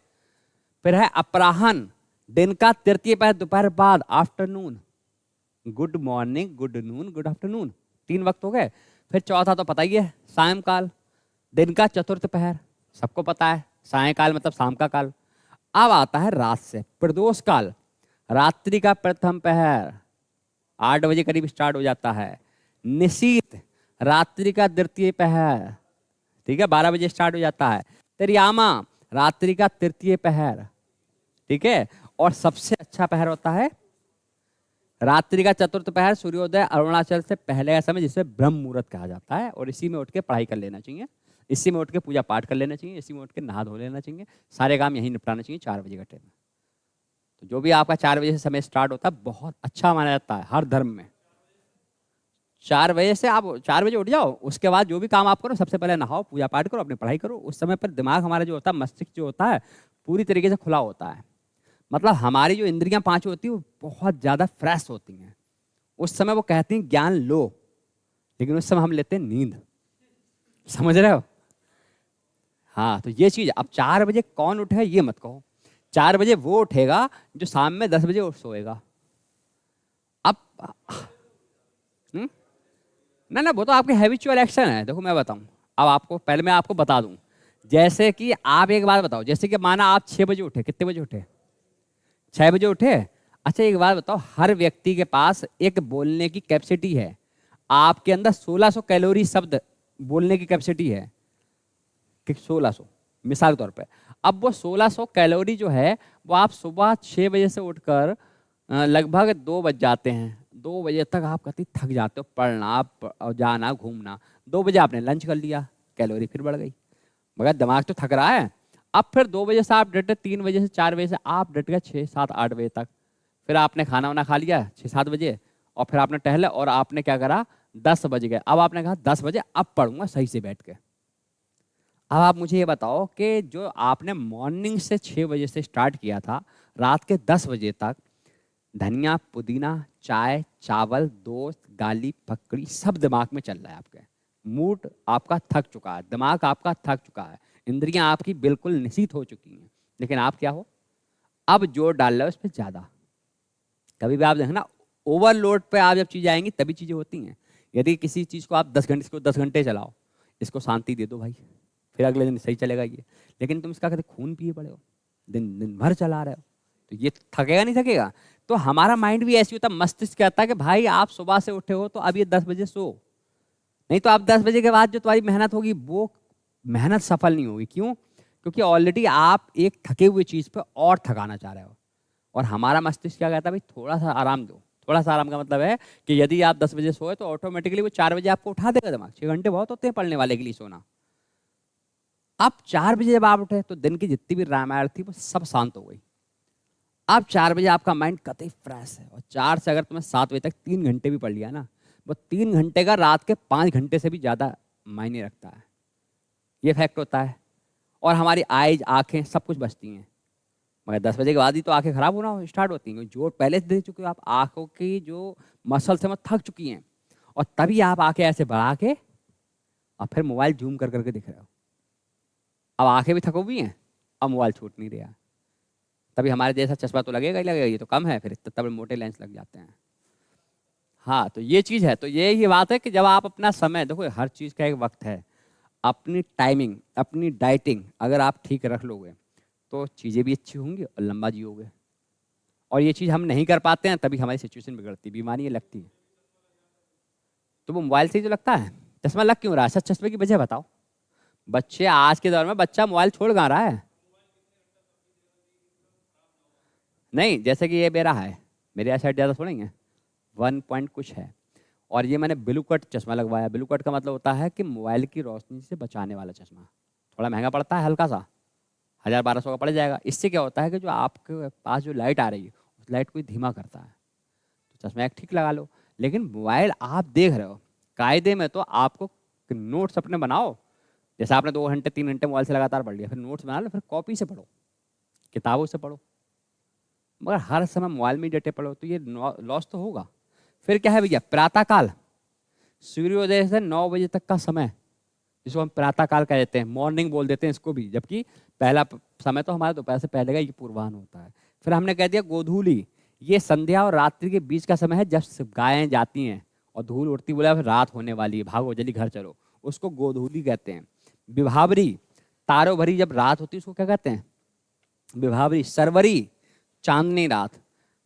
Speaker 1: फिर है अपराह्न, दिन का तृतीय पहर, दोपहर बाद, afternoon. Good morning, good noon, good afternoon, 3 वक्त हो गए। फिर चौथा तो पता ही है, सायंकाल, दिन का चतुर्थ पहर, सबको पता है, सायंकाल मतलब शाम का काल। अब आता है रात से, प्रदोष काल, रात्रि का प्रथम पहर 8 बजे करीब स्टार्ट हो जाता है। निशीत, रात्रि का द्वितीय पहर, ठीक है, 12 बजे स्टार्ट हो जाता है। त्रियामा, रात्रि का तृतीय पहर, ठीक है। और सबसे अच्छा पहर होता है रात्रि का चतुर्थ पहर, सूर्योदय अरुणाचल से पहले का समय, जिसे ब्रह्म मुहूर्त कहा जाता है। और इसी में उठ के पढ़ाई कर लेना चाहिए, इसी में उठ के पूजा पाठ कर लेना चाहिए, इसी में उठ के नहा धो लेना चाहिए, सारे काम यहीं निपटाना चाहिए 4 बजे का टाइम। तो जो भी आपका 4 बजे से समय स्टार्ट होता है, बहुत अच्छा माना जाता है हर धर्म में। 4 बजे से आप 4 बजे उठ जाओ, उसके बाद जो भी काम आप करो, सबसे पहले नहाओ, पूजा पाठ करो, अपनी पढ़ाई करो। उस समय पर दिमाग हमारा जो होता है, मस्तिष्क जो होता है, पूरी तरीके से खुला होता है। मतलब हमारी जो इंद्रियां 5 होती है, वो बहुत ज़्यादा फ्रेश होती हैं। उस समय वो कहती हैं ज्ञान लो, लेकिन उस समय हम लेते हैं नींद। समझ रहे हो? हाँ, तो ये चीज़। अब 4 बजे कौन उठे ये मत कहो, 4 बजे वो उठेगा जो शाम में 10 बजे उठ सोएगा। अब ना वो तो आपके हैबिचुअल एक्शन है। देखो मैं बताऊं, अब आपको पहले मैं आपको बता दूं, जैसे कि आप एक बात बताओ, जैसे कि माना आप 6 बजे उठे, कितने बजे उठे? 6 बजे उठे। अच्छा एक बात बताओ, हर व्यक्ति के पास एक बोलने की कैपेसिटी है। आपके अंदर 1600 कैलोरी शब्द बोलने की कैपेसिटी है, कि 1600 मिसाल के तौर पे। अब वो 1600 कैलोरी जो है, वो आप सुबह 6 बजे से उठकर लगभग 2 बज जाते हैं, 2 बजे तक आप कति थक जाते हो, पढ़ना और जाना घूमना। 2 बजे आपने लंच कर लिया, कैलोरी फिर बढ़ गई, मगर दिमाग तो थक रहा है। अब फिर 2 बजे से आप डटे 3 बजे से 4 बजे से आप डट गए 6 7 8 बजे तक। फिर आपने खाना वाना खा लिया 6 7 बजे, और फिर आपने टहले और आपने क्या करा, 10 बज गए। अब आपने कहा 10 बजे अब पढ़ूंगा सही से बैठ के। अब आप मुझे ये बताओ कि जो आपने मॉर्निंग से 6 बजे से स्टार्ट किया था, रात के 10 बजे तक धनिया पुदीना चाय चावल दोस्त गाली पकड़ी सब दिमाग में चल रहा है आपके। मूड आपका थक चुका है, दिमाग आपका थक चुका है, इंद्रियां आपकी बिल्कुल निशीत हो चुकी हैं, लेकिन आप क्या हो, अब जोर डाल रहे हो इस पर ज्यादा। कभी भी आप देखना ओवरलोड पे आप जब चीजें आएंगी तभी चीजें होती हैं। यदि किसी चीज को आप 10 घंटे, इसको 10 घंटे चलाओ, इसको शांति दे दो भाई, फिर अगले दिन सही चलेगा ये। लेकिन तुम इसका कहते खून पिए पड़े हो, दिन दिन भर चला रहे हो, तो ये थकेगा नहीं थकेगा। तो हमारा माइंड भी ऐसी होता, मस्तिष्क कहता है कि भाई आप सुबह से उठे हो तो अब ये 10 बजे सो, नहीं तो आप 10 बजे के बाद जो तुम्हारी मेहनत होगी वो मेहनत सफल नहीं होगी। क्यों? क्योंकि ऑलरेडी आप एक थके हुए चीज पे और थकाना चाह रहे हो। और हमारा मस्तिष्क क्या कहता है, भाई थोड़ा सा आराम दो। थोड़ा सा आराम का मतलब है कि यदि आप 10 बजे सोए तो ऑटोमेटिकली वो 4 बजे आपको उठा देगा दिमाग। 6 घंटे बहुत होते हैं पढ़ने वाले के लिए सोना। अब 4 बजे जब आप उठे तो दिन की जितनी भी रामायण थी वो सब शांत हो गई। अब 4 बजे आपका माइंड कतई फ्रेश है, और 4 से अगर तुम्हें 7 बजे तक 3 घंटे भी पढ़ लिया ना, वो 3 घंटे का रात के 5 घंटे से भी ज़्यादा मायने रखता है। ये फैक्ट होता है। और हमारी आइज आँखें सब कुछ बचती हैं, मगर 10 बजे के बाद ही तो आंखें खराब होना स्टार्ट होती हैं। जो पहले से दे चुके हो आप, आँखों की जो मसल से मत थक चुकी हैं, और तभी आप आंखें ऐसे बढ़ा के और फिर मोबाइल जूम कर करके दिख रहे हो। अब आंखें भी थको हुई हैं, अब मोबाइल छूट नहीं रहा। तभी हमारे जैसा चश्मा तो लगेगा ही लगेगा, ये तो कम है, फिर तब मोटे लेंस लग जाते हैं। हाँ, तो ये चीज़ है। तो ये बात है कि जब आप अपना समय देखो, हर चीज़ का एक वक्त है। अपनी टाइमिंग अपनी डाइटिंग अगर आप ठीक रख लोगे तो चीज़ें भी अच्छी होंगी और लंबा जियोगे। और ये चीज़ हम नहीं कर पाते हैं, तभी हमारी सिचुएशन बिगड़ती, बीमारियाँ लगती हैं। तो वो मोबाइल से ही तो लगता है। चश्मा लग क्यों रहा है? सच चश्मे की वजह बताओ। बच्चे आज के दौर में बच्चा मोबाइल छोड़ कहाँ रहा है? नहीं, जैसे कि ये मेरा है, मेरे साइड ज़्यादा थोड़ी है, 1 पॉइंट कुछ है। और ये मैंने ब्लू कट चश्मा लगवाया। ब्लू कट का मतलब होता है कि मोबाइल की रोशनी से बचाने वाला चश्मा। थोड़ा महंगा पड़ता है, हल्का सा 1000-1200 का पड़ जाएगा। इससे क्या होता है कि जो आपके पास जो लाइट आ रही है उस लाइट को धीमा करता है। तो चश्मा एक ठीक लगा लो। लेकिन मोबाइल आप देख रहे हो, कायदे में तो आपको नोट्स अपने बनाओ। जैसे आपने 2 घंटे 3 घंटे मोबाइल से लगातार पढ़ लिया, फिर नोट्स बना लो, फिर कॉपी से पढ़ो, किताबों से पढ़ो। मगर हर समय मोबाइल में डटे पढ़ो तो ये लॉस तो होगा। फिर क्या है भैया, प्रातःकाल, सूर्योदय से 9 बजे तक का समय, जिसको हम प्रातःकाल कह देते हैं, मॉर्निंग बोल देते हैं इसको भी, जबकि पहला समय तो हमारे दोपहर से पहले का ये पूर्वाह्न होता है। फिर हमने कह दिया गोधूली, ये संध्या और रात्रि के बीच का समय है, जब गायें जाती हैं और धूल उड़ती, बोला फिर रात होने वाली है, भागो जल्दी घर चलो, उसको गोधूली कहते हैं। विभावरी, तारों भरी जब रात होती है उसको क्या कहते हैं? विभावरी। सरवरी, चांदनी रात।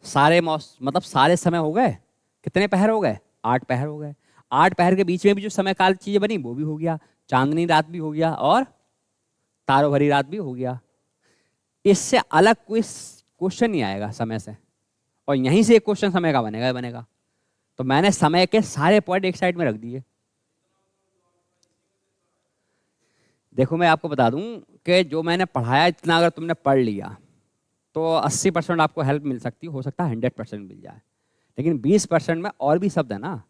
Speaker 1: सारे मतलब सारे समय हो गए, कितने पहर हो गए? 8 पहर हो गए। 8 पहर के बीच में भी जो समय काल चीजें बनी वो भी हो गया, चांदनी रात भी हो गया और तारों भरी रात भी हो गया। इससे अलग कोई क्वेश्चन नहीं आएगा समय से, और यहीं से एक क्वेश्चन समय का बनेगा। तो मैंने समय के सारे पॉइंट एक साइड में रख दिए। देखो मैं आपको बता दूं कि जो मैंने पढ़ाया इतना अगर तुमने पढ़ लिया तो 80% आपको हेल्प मिल सकती, हो सकता है 100% मिल जाए। लेकिन 20% में और भी शब्द है ना।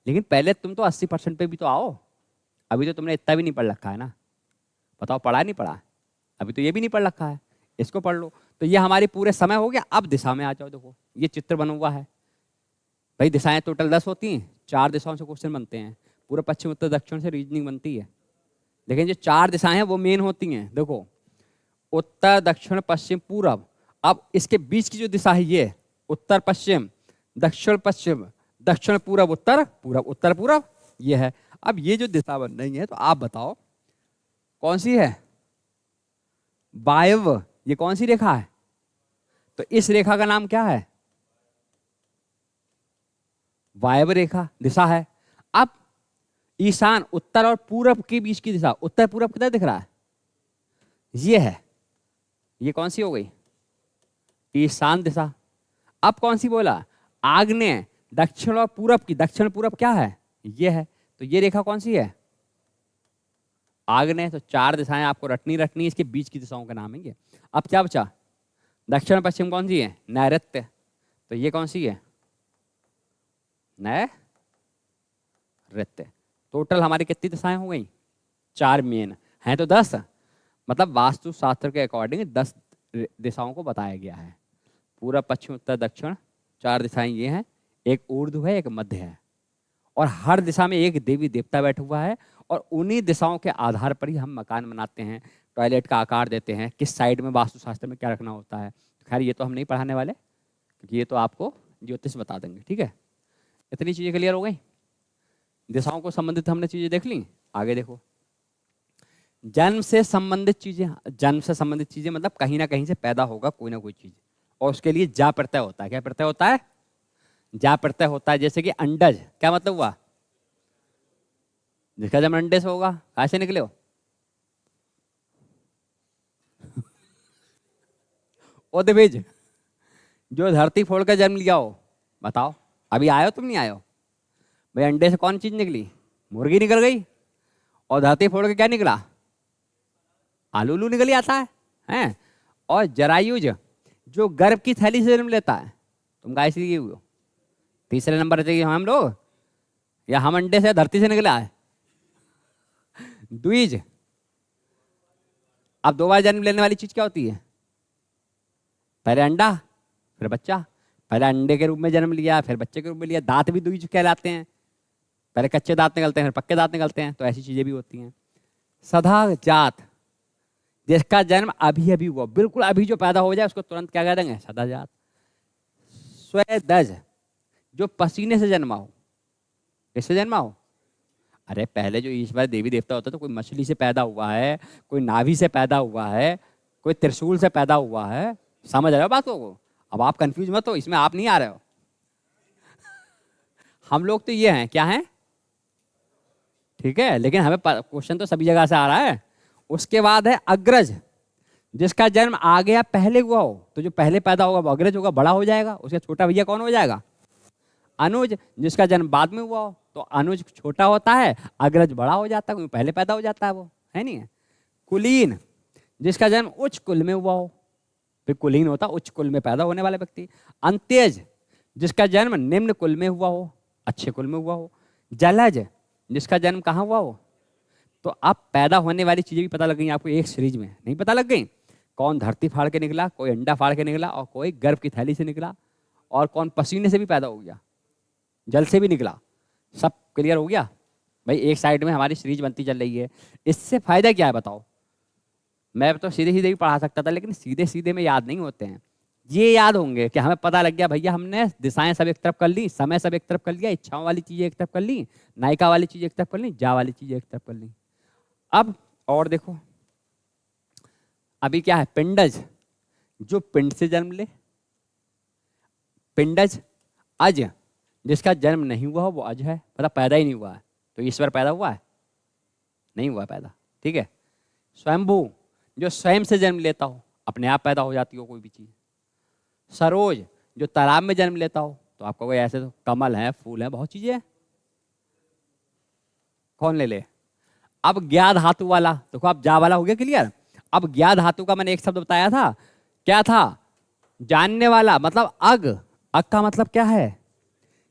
Speaker 1: लेकिन पहले तुम तो 80% पे भी तो आओ। अभी तो तुमने इतना भी नहीं पढ़ रखा है ना। बताओ पढ़ा नहीं पढ़ा? अभी तो ये भी नहीं पढ़ रखा है, इसको पढ़ लो। तो ये हमारे पूरे समय हो गया। अब दिशा में आ जाओ। देखो ये चित्र बना हुआ है भाई, दिशाएं टोटल 10 होती हैं, 4 दिशाओं से क्वेश्चन बनते हैं। पूर्व पश्चिम उत्तर दक्षिण से रीजनिंग बनती है। लेकिन जो 4 दिशाएं हैं वो मेन होती हैं। देखो उत्तर दक्षिण पश्चिम पूरब। अब इसके बीच की जो दिशा है ये उत्तर पश्चिम, दक्षिण पश्चिम, दक्षिण पूरब, उत्तर पूरब, उत्तर पूरब, ये है। अब ये जो दिशा बन रही है तो आप बताओ कौन सी है? वायव्य। ये कौन सी रेखा है? तो इस रेखा का नाम क्या है? वायव्य रेखा दिशा है। अब ईशान, उत्तर और पूरब के बीच की दिशा, उत्तर पूरब किधर दिख रहा है? ये है। ये कौन सी हो गई? ईशान दिशा। अब कौन सी बोला? आग्नेय। दक्षिण और पूरब की, दक्षिण पूरब क्या है, ये है। तो ये रेखा कौन सी है, आग्नेय। तो 4 दिशाएं आपको रटनी रटनी, इसके बीच की दिशाओं का नाम है ये। अब क्या बचा, दक्षिण पश्चिम कौन सी है, नैऋत्य। तो ये कौन सी है, नैऋत्य। टोटल हमारी कितनी दिशाएं हो गई, 4 मेन हैं तो 10, मतलब वास्तु शास्त्र के अकॉर्डिंग 10 दिशाओं को बताया गया है। पूरा पश्चिम उत्तर दक्षिण 4 दिशाएं ये हैं, एक ऊर्ध्व है, एक मध्य है, और हर दिशा में एक देवी देवता बैठा हुआ है। और उन्हीं दिशाओं के आधार पर ही हम मकान बनाते हैं, टॉयलेट का आकार देते हैं, किस साइड में वास्तुशास्त्र में क्या रखना होता है। खैर ये तो हम नहीं पढ़ाने वाले, क्योंकि ये तो आपको ज्योतिष बता देंगे, ठीक है। इतनी चीज़ें क्लियर हो गई, दिशाओं को संबंधित हमने चीज़ें देख ली। आगे देखो, जन्म से संबंधित चीज़ें, जन्म से संबंधित चीज़ें मतलब कहीं ना कहीं से पैदा होगा कोई ना कोई चीज़, और उसके लिए जा प्रत्यय होता है। क्या प्रत्यय होता है, जा प्रत्यय होता है। जैसे कि अंडज, क्या मतलब हुआ, जिसका जन्म अंडे से होगा, कहाँ से निकले हो, उद्भिज, जो धरती फोड़ कर जन्म लिया हो। बताओ अभी आए हो तुम, नहीं आए हो भाई, अंडे से कौन चीज निकली, मुर्गी निकल गई, और धरती फोड़ के क्या निकला, आलू उलू निकल आता है। और जरायुज जो गर्भ की थैली से जन्म लेता है, तुम गाय से लिए हुए हो, तीसरे नंबर पे हम लोग, या हम अंडे से धरती से निकला है। द्विज, अब 2 बार जन्म लेने वाली चीज क्या होती है, पहले अंडा फिर बच्चा, पहले अंडे के रूप में जन्म लिया फिर बच्चे के रूप में लिया। दांत भी द्विज कहलाते हैं, पहले कच्चे दांत निकलते हैं फिर पक्के दांत निकलते हैं। तो ऐसी चीजें भी होती हैं। सदा जात, जिसका जन्म अभी अभी हुआ, बिल्कुल अभी जो पैदा हो जाए उसको तुरंत क्या कह देंगे, सदा जात। स्वेदज, जो पसीने से जन्मा हो। किससे जन्मा हो, अरे पहले जो ईश्वर देवी देवता होता है तो कोई मछली से पैदा हुआ है, कोई नाभि से पैदा हुआ है, कोई त्रिशूल से पैदा हुआ है। समझ रहे हो बातों को, अब आप कंफ्यूज मत हो, इसमें आप नहीं आ रहे हो। हम लोग तो ये हैं, क्या हैं, ठीक है, लेकिन हमें क्वेश्चन तो सभी जगह से आ रहा है। उसके बाद है अग्रज, जिसका जन्म आ गया पहले हुआ हो, तो जो पहले पैदा होगा वो अग्रज होगा, बड़ा हो जाएगा। उसका छोटा भैया कौन हो जाएगा, अनुज, जिसका जन्म बाद में हुआ हो तो अनुज छोटा होता है, अग्रज बड़ा हो जाता है, क्योंकि पहले पैदा हो जाता है वो, है नहीं है। कुलीन, जिसका जन्म उच्च कुल में हुआ हो, फिर कुलीन होता उच्च कुल में पैदा होने वाला व्यक्ति। अंत्यज, जिसका जन्म निम्न कुल में हुआ हो, अच्छे कुल में हुआ हो। जलज, जिसका जन्म कहाँ हुआ हो। तो अब पैदा होने वाली चीजें भी पता लग गई आपको एक सीरीज में, नहीं पता लग गई, कौन धरती फाड़ के निकला, कोई अंडा फाड़ के निकला, और कोई गर्भ की थैली से निकला, और कौन पसीने से भी पैदा हो गया, जल से भी निकला। सब क्लियर हो गया भाई, एक साइड में हमारी सीरीज बनती चल रही है। इससे फायदा क्या है बताओ, मैं तो सीधे सीधे भी पढ़ा सकता था, लेकिन सीधे सीधे में याद नहीं होते हैं। ये याद होंगे कि हमें पता लग गया भैया, हमने दिशाएं सब एक तरफ कर ली, समय सब एक तरफ कर लिया, इच्छाओं वाली चीजें एक तरफ कर ली, नायिका वाली चीजें एक तरफ कर ली, जा वाली चीजें एक तरफ कर ली। अब और देखो, अभी क्या है, पिंडज, जो पिंड से जन्म ले। पिंडज। अज, जिसका जन्म नहीं हुआ हो वो अज है, मतलब पैदा ही नहीं हुआ है। तो ईश्वर पैदा हुआ है, नहीं हुआ पैदा, ठीक है। स्वयंभू, जो स्वयं से जन्म लेता हो, अपने आप पैदा हो जाती हो कोई भी चीज। सरोज, जो तालाब में जन्म लेता हो। तो आपको कोई ऐसे तो कमल है, फूल है, बहुत चीजें हैं, कौन ले ले। अब ज्ञा धातु वाला, देखो अब जा वाला हो गया क्लियर। अब ज्ञा धातु का मैंने एक शब्द बताया था, क्या था, जानने वाला, मतलब अग। अग का मतलब क्या है,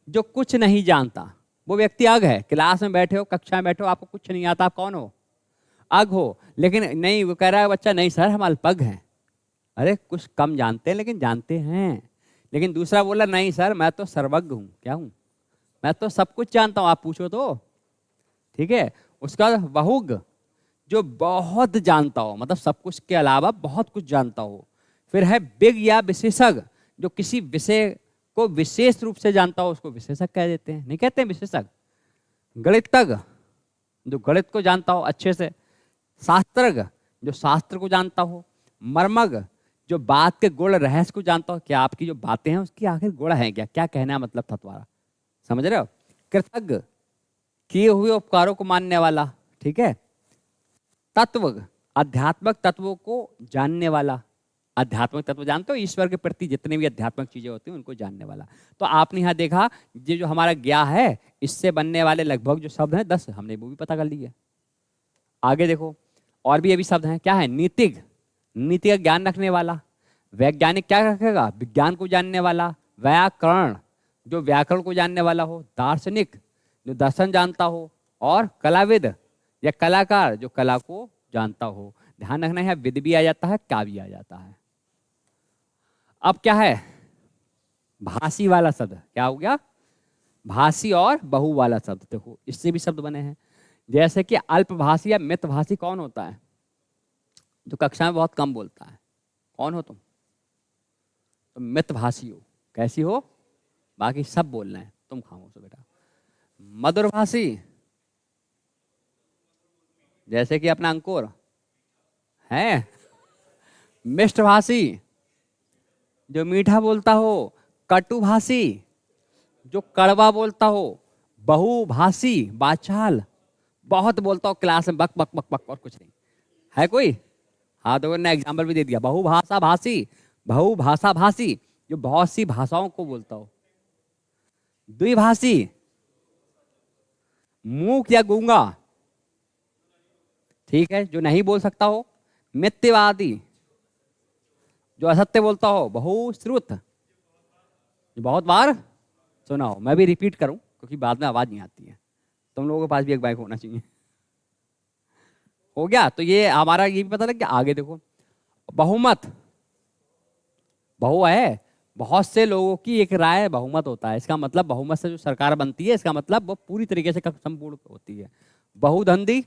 Speaker 1: जो कुछ नहीं जानता, वो व्यक्ति अग है। क्लास में बैठे हो, कक्षा में बैठे हो, आपको कुछ नहीं आता, आप कौन हो, अग हो। लेकिन नहीं, वो कह रहा है बच्चा, नहीं सर हम अल्पज्ञ हैं। अरे कुछ कम जानते हैं लेकिन जानते हैं। लेकिन दूसरा बोला, नहीं सर मैं तो सर्वज्ञ हूँ। क्या हूँ, मैं तो सब कुछ जानता हूँ, आप पूछो तो, ठीक है। उसका बहुज्ञ, जो बहुत जानता हो, मतलब सब कुछ के अलावा बहुत कुछ जानता हो। फिर है विज्ञ या विशेषज्ञ, जो किसी विषय को विशेष रूप से जानता हो उसको विशेषज्ञ कह देते हैं, नहीं कहते हैं विशेषज्ञ। गणितज्ञ, जो गणित को जानता हो अच्छे से। शास्त्रज्ञ, जो शास्त्र को जानता हो। मर्मज्ञ, जो बात के गुण रहस्य को जानता हो, क्या आपकी जो बातें हैं उसकी आखिर गुण है क्या, क्या कहना है मतलब था तुम्हारा, समझ रहे हो। कृतज्ञ, किए हुए उपकारों को मानने वाला, ठीक है। तत्व, आध्यात्मिक तत्वों को जानने वाला, आध्यात्मिक तत्व जानते हो, ईश्वर के प्रति जितने भी आध्यात्मिक चीजें होती हैं उनको जानने वाला। तो आपने यहाँ देखा ये जो हमारा ज्ञा है, इससे बनने वाले लगभग जो शब्द हैं 10, हमने वो भी पता कर लिए। आगे देखो और भी अभी शब्द हैं। क्या है? नीतिज्ञ, नीति का ज्ञान रखने वाला। वैज्ञानिक क्या रखेगा? विज्ञान को जानने वाला। व्याकरण, जो व्याकरण को जानने वाला हो। दार्शनिक, जो दर्शन जानता हो। और कलाविद या कलाकार, जो कला को जानता हो। ध्यान रखना है, विद भी आ जाता है, का भी आ जाता है। अब क्या है? भाषी वाला शब्द क्या हो गया? भाषी और बहु वाला शब्द। देखो इससे भी शब्द बने हैं, जैसे कि अल्पभाषी या मितभाषी कौन होता है? जो कक्षा में बहुत कम बोलता है। कौन हो तुम? तुम मितभाषी हो। कैसी हो? बाकी सब बोल रहे हैं, तुम खामोश हो बेटा। मधुरभाषी, जैसे कि अपना अंकुर है। मिष्टभाषी, जो मीठा बोलता हो। कटुभाषी, जो कड़वा बोलता हो। बहुभाषी, बाचाल, बहुत बोलता हो क्लास में, बक बक बक बक और कुछ नहीं। है कोई? हाँ तो ने एग्जाम्पल भी दे दिया। बहुभाषा भाषी, बहुभाषा भाषी, जो बहुत सी भाषाओं को बोलता हो। द्विभाषी, मूक या गूंगा, ठीक है, जो नहीं बोल सकता हो। मिथ्यावादी, जो असत्य बोलता हो। बहुश्रुत, जो बहुत बार सुना हो। मैं भी रिपीट करूं क्योंकि बाद में आवाज नहीं आती है। तुम लोगों के पास भी एक बाइक होना चाहिए। हो गया? तो ये हमारा ये भी पता लग गया। आगे देखो, बहुमत, बहु है, बहुत से लोगों की एक राय बहुमत होता है। इसका मतलब बहुमत से जो सरकार बनती है, इसका मतलब वो पूरी तरीके से संपूर्ण होती है। बहुधंधी,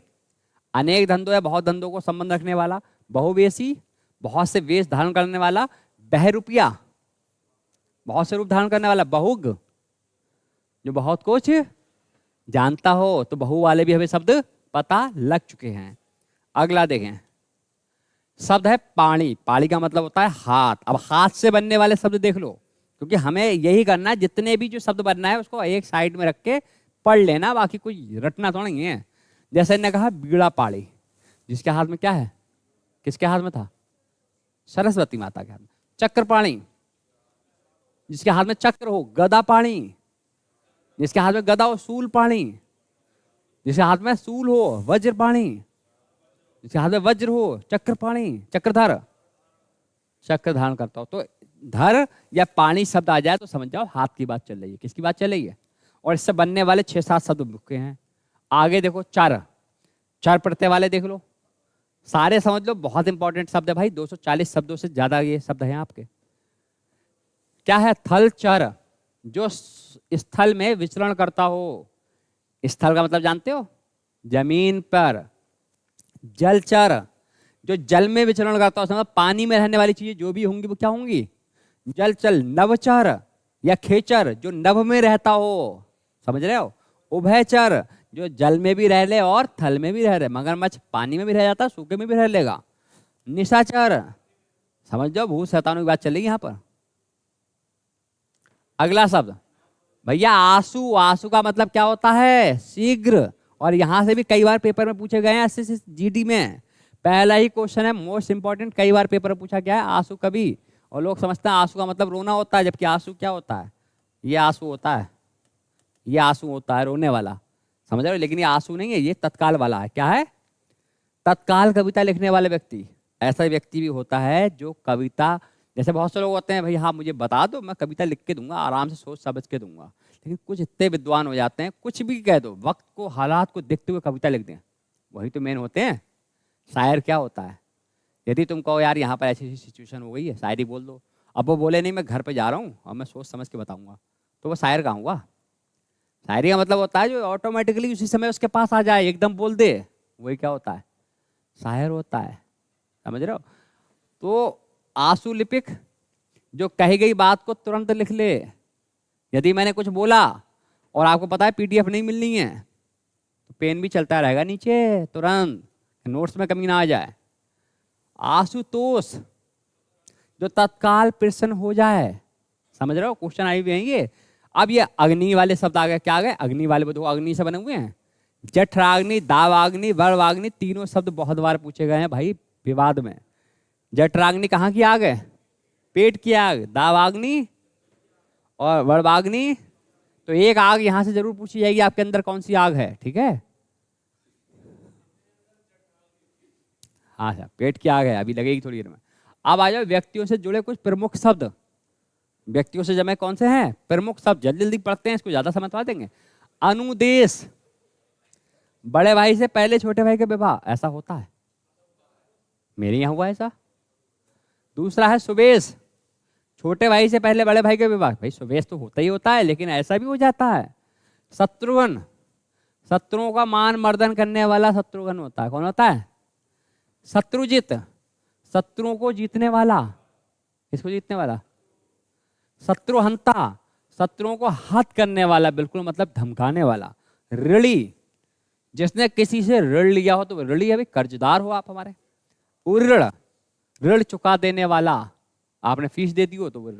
Speaker 1: अनेक धंधों या बहुत धंधों को संबंध रखने वाला। बहुवेशी, बहुत से वेश धारण करने वाला। बहरूपिया, बहुत से रूप धारण करने वाला। बहुग, जो बहुत कुछ जानता हो। तो बहु वाले भी हमें शब्द पता लग चुके हैं। अगला देखें, शब्द है पाणी। पाणी का मतलब होता है हाथ। अब हाथ से बनने वाले शब्द देख लो, क्योंकि हमें यही करना है, जितने भी जो शब्द बनना है उसको एक साइड में रख के पढ़ लेना, बाकी कोई रटना तो नहीं है। जैसे ने कहा बीड़ा पाड़ी, जिसके हाथ में क्या है? किसके हाथ में था? सरस्वती माता के हाथ में। चक्र पाणी, जिसके हाथ में चक्र हो। गदा पाणी, जिसके हाथ में गदा हो। सूल पाणी, जिसके हाथ में सूल हो। वज्र पाणी, जिसके हाथ में वज्र हो। चक्र पाणी, चक्रधर, चक्र धारण करता हो। तो धर या पाणी शब्द आ जाए तो समझ जाओ हाथ की बात चल रही है। किसकी बात चल रही है? और इससे बनने वाले 6-7 शब्द लिखे हैं। आगे देखो, चर, चर प्रत्यय वाले देख लो, सारे समझ लो, बहुत इंपॉर्टेंट शब्द है भाई। 240 शब्दों से ज्यादा ये शब्द हैं आपके। क्या है? थल चर, जो स्थल में विचरण करता हो। स्थल का मतलब जानते हो? जमीन पर। जलचर, जो जल में विचरण करता हो, समझ पानी में रहने वाली चीजें जो भी होंगी वो क्या होंगी? जलचर। नवचर या खेचर, जो नभ में रहता हो। समझ रहे हो? उभयचर, जो जल में भी रह ले और थल में भी रह ले। मगरमच्छ पानी में भी रह जाता, सूखे में भी रह लेगा। निशाचर, समझ जाओ भूत शैतानों की बात चलेगी यहां पर। अगला शब्द भैया आंसू। आंसू का मतलब क्या होता है? शीघ्र। और यहां से भी कई बार पेपर में पूछे गए हैं, एसएससी जीडी में। पहला ही क्वेश्चन है मोस्ट इंपॉर्टेंट, कई बार पेपर में पूछा गया है, आंसू कभी। और लोग समझते हैं आंसू का मतलब रोना होता है, जबकि आंसू क्या होता है? ये आंसू होता है, ये आंसू होता है रोने वाला, समझ रहे हो? लेकिन ये आंसू नहीं है, ये तत्काल वाला है। क्या है? तत्काल कविता लिखने वाले व्यक्ति। ऐसा व्यक्ति भी होता है जो कविता, जैसे बहुत से लोग होते हैं भाई हाँ मुझे बता दो, मैं कविता लिख के दूंगा, आराम से सोच समझ के दूंगा। लेकिन कुछ इतने विद्वान हो जाते हैं, कुछ भी कह दो, वक्त को हालात को देखते हुए कविता लिख दें, वही तो मेन होते हैं। शायर क्या होता है? यदि तुम कहो यार यहाँ पर ऐसी ऐसी सिचुएशन हो गई है, शायरी बोल दो। अब वो बोले नहीं मैं घर पे जा रहा हूँ और मैं सोच समझ के बताऊंगा, तो वो शायर कहाँ हुआ? शायरी का मतलब होता है जो ऑटोमेटिकली उसी समय उसके पास आ जाए, एकदम बोल दे, वही क्या होता है? शायर होता है। समझ रहे हो? तो आंसू लिपिक, जो कही गई बात को तुरंत लिख ले। यदि मैंने कुछ बोला और आपको पता है पीडीएफ नहीं मिलनी है, तो पेन भी चलता रहेगा नीचे तुरंत, नोट्स में कमी ना आ जाए। आशुतोष, जो तत्काल प्रसन्न हो जाए। समझ रहे हो? क्वेश्चन आई हुए हैं ये। अब ये अग्नि वाले शब्द आ गए। क्या आ गए? अग्नि वाले, दो अग्नि से बने हुए हैं। जठराग्नि, दावाग्नि, वर्वाग्नि, तीनों शब्द बहुत बार पूछे गए हैं भाई विवाद में। जठराग्नि कहाँ की आग है? पेट की आग। दावाग्नि और वड़वाग्नि। तो एक आग यहां से जरूर पूछी जाएगी, आपके अंदर कौन सी आग है, ठीक है। हाँ सर, पेट की आग है, अभी लगेगी थोड़ी देर में। अब आ जाओ व्यक्तियों से जुड़े कुछ प्रमुख शब्द। व्यक्तियों से जमे कौन से हैं? प्रमुख शब्द। जल्दी जल्दी पढ़ते हैं, इसको ज्यादा समय पा देंगे। अनुदेश, बड़े भाई से पहले छोटे भाई का विवाह, ऐसा होता है, मेरे यहाँ हुआ ऐसा। दूसरा है सुवेश, छोटे भाई से पहले बड़े भाई का विवाह। भाई सुवेश तो होता ही होता है, लेकिन ऐसा भी हो जाता है। शत्रुघ्न, शत्रुओं का मान मर्दन करने वाला शत्रुघ्न होता है। कौन होता है? शत्रुजित, शत्रुओं को जीतने वाला। किसको जीतने वाला? शत्रुहंता, शत्रुओं को हत करने वाला, बिल्कुल मतलब धमकाने वाला। ऋणी, जिसने किसी से ऋण लिया हो तो वो ऋणी है, भाई कर्जदार हो आप हमारे। उर्ऋण, ऋण चुका देने वाला, आपने फीस दे दी हो तो वो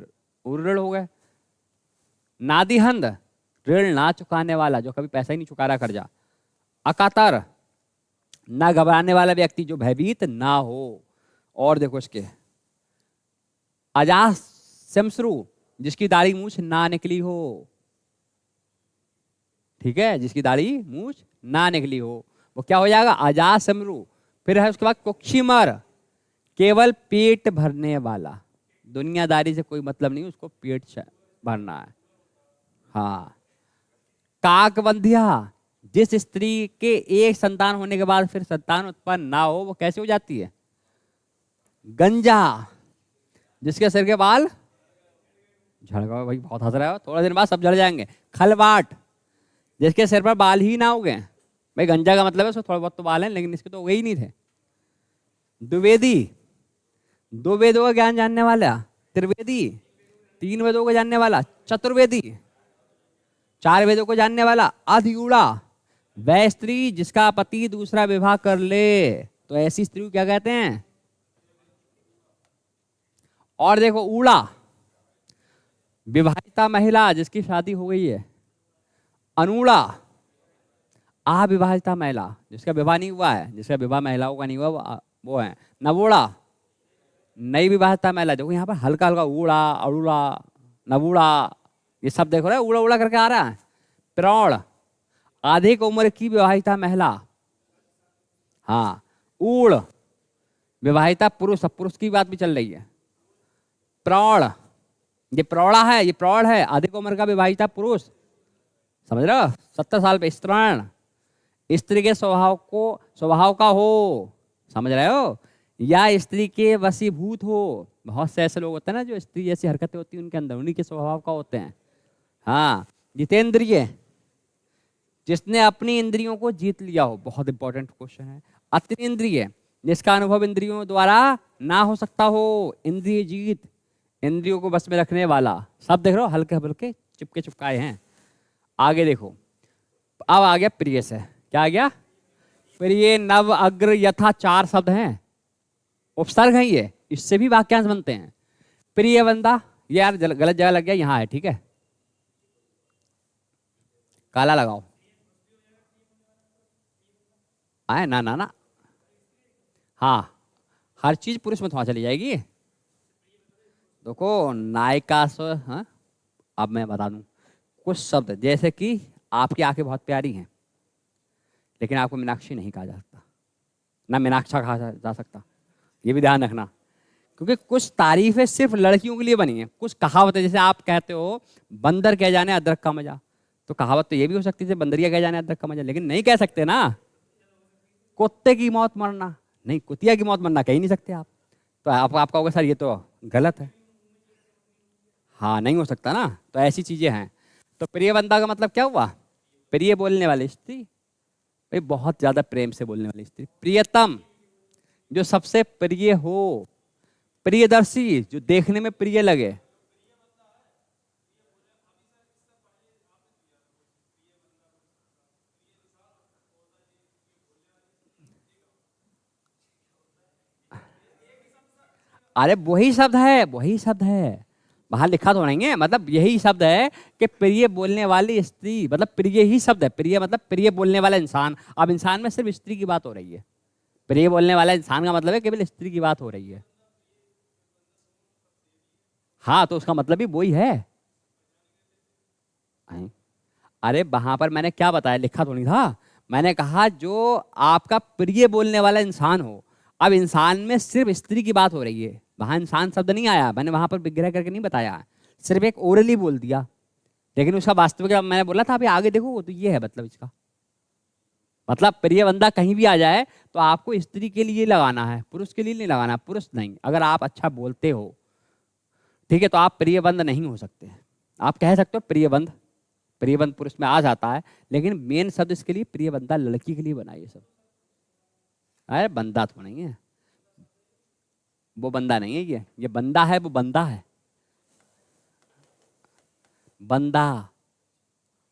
Speaker 1: उर्ऋण हो गए। नादिहंद, ऋण ना चुकाने वाला, जो कभी पैसा ही नहीं चुका रहा कर्जा। अकातर, ना घबराने वाला व्यक्ति, जो भयभीत ना हो। और देखो इसके अजास शमश्रु, जिसकी दाढ़ी मूछ ना निकली हो, ठीक है, जिसकी दाढ़ी मूछ ना निकली हो, वो क्या हो जाएगा? अजात शमरु। फिर है उसके बाद कुक्षिमर, केवल पेट भरने वाला, दुनियादारी से कोई मतलब नहीं, उसको पेट भरना है। हाँ। काकबंधिया, जिस स्त्री के एक संतान होने के बाद फिर संतान उत्पन्न ना हो, वो कैसे हो जाती है? गंजा, जिसके सिर के बाल झड़ गए। भाई बहुत हंस रहा है, थोड़ा दिन बाद सब झड़ जाएंगे। खलवाट, जिसके सिर पर बाल ही ना उगे। भाई गंजा का मतलब है उसको थोड़ा बहुत तो बाल हैं, लेकिन इसके तो उगे ही नहीं थे। द्विवेदी, दो वेदों का ज्ञान जानने वाला। त्रिवेदी, तीन वेदों को जानने वाला। चतुर्वेदी, चार वेदों को जानने वाला। अधिगुड़ा, वह स्त्री जिसका पति दूसरा विवाह कर ले, तो ऐसी स्त्री को क्या कहते हैं? और देखो ऊड़ा, विवाहिता महिला, जिसकी शादी हो गई है। अनूड़ा, अविवाहिता महिला, जिसका विवाह नहीं हुआ है, जिसका विवाह महिलाओं का नहीं हुआ, वो है। नवोड़ा, नई विवाहिता महिला। देखो यहाँ पर हल्का हल्का ऊड़ा, अड़ूड़ा, नवूड़ा, ये सब देखो रहे, उड़ा उड़ा करके आ रहा है। प्रौढ़, अधिक उम्र की विवाहिता महिला। हाँ। ऊढ़, विवाहिता पुरुष, पुरुष की बात भी चल रही है। प्रौढ़, ये प्रौढ़ा है, ये प्रौढ़ है, अधिक उम्र का विवाहिता पुरुष, समझ रहे हो? 70 साल पे। स्त्रीण, स्त्री के स्वभाव का हो, समझ रहे हो? या स्त्री के वशीभूत हो। बहुत से ऐसे लोग होते हैं ना जो स्त्री जैसी हरकतें होती हैं उनके अंदर, उन्हीं के स्वभाव का होते हैं। हाँ। जितेंद्रिय, जिसने अपनी इंद्रियों को जीत लिया हो। बहुत इंपॉर्टेंट क्वेश्चन है। अतीन्द्रिय, जिसका अनुभव इंद्रियों द्वारा ना हो सकता हो। इंद्रिय जीत, इंद्रियों को बस में रखने वाला। सब देख रहे हो, हल्के हल्के चिपके चिपकाए हैं। आगे देखो, अब आ गया प्रिय से। क्या आ गया? प्रिय, नव, अग्र, यथा, चार शब्द हैं, उपसर्ग है ये, इससे भी वाक्यांश बनते हैं। प्रिय बंदा, ये यार गलत जगह लग गया, यहां है, ठीक है, काला लगाओ। आए ना ना ना, हाँ, हर चीज पुरुष में थोड़ा चली जाएगी। देखो नायिका से, हाँ, अब मैं बता दूं कुछ शब्द, जैसे कि आपकी आंखें बहुत प्यारी हैं, लेकिन आपको मीनाक्षी नहीं कहा जा सकता, ना मीनाक्षा कहा जा सकता, ये भी ध्यान रखना। क्योंकि कुछ तारीफें सिर्फ लड़कियों के लिए बनी हैं। कुछ कहावतें, जैसे आप कहते हो बंदर कह जाने अदरक का मजा, तो कहावत तो ये भी हो सकती है बंदरिया कह जाने अदरक का मजा, लेकिन नहीं कह सकते ना कुत्ते की मौत मरना, नहीं, कुतिया की मौत मरना कह ही नहीं सकते आप। तो आपका होगा सर ये तो गलत है, हाँ नहीं हो सकता ना। तो ऐसी चीजें हैं। तो प्रिय बंदा का मतलब क्या हुआ? प्रिय बोलने वाली स्त्री, भाई बहुत ज्यादा प्रेम से बोलने वाली स्त्री। प्रियतम, जो सबसे प्रिय हो। प्रियदर्शी, जो देखने में प्रिय लगे। अरे वही शब्द है, वही शब्द है, बाहर लिखा तो नहीं है, मतलब यही शब्द है कि प्रिय बोलने वाली स्त्री, मतलब प्रिय ही शब्द है। प्रिय मतलब प्रिय बोलने वाला इंसान। अब इंसान में सिर्फ स्त्री की बात हो रही है। प्रिय बोलने वाला इंसान का मतलब है केवल स्त्री की बात हो रही है। हाँ, तो उसका मतलब भी वही है। अरे वहां पर मैंने क्या बताया, लिखा तो नहीं था। मैंने कहा जो आपका प्रिय बोलने वाला इंसान हो। अब इंसान में सिर्फ स्त्री की बात हो रही है, वहां इंसान शब्द नहीं आया, मैंने वहां पर विग्रह करके नहीं बताया, सिर्फ एक ओरली बोल दिया। लेकिन उसका वास्तविक मैंने बोला था, अभी आगे देखो तो ये है मतलब इसका मतलब प्रिय बंदा कहीं भी आ जाए तो आपको स्त्री के लिए लगाना है, पुरुष के लिए नहीं लगाना। पुरुष नहीं, अगर आप अच्छा बोलते हो ठीक है तो आप प्रियबंद नहीं हो सकते। आप कह सकते हो प्रियबंध, प्रियबंध पुरुष में आ जाता है, लेकिन मेन शब्द इसके लिए प्रियबंदा लड़की के लिए बना ये सब। अरे बंदा तो नहीं है, वो बंदा नहीं है, ये बंदा है, वो बंदा है। बंदा,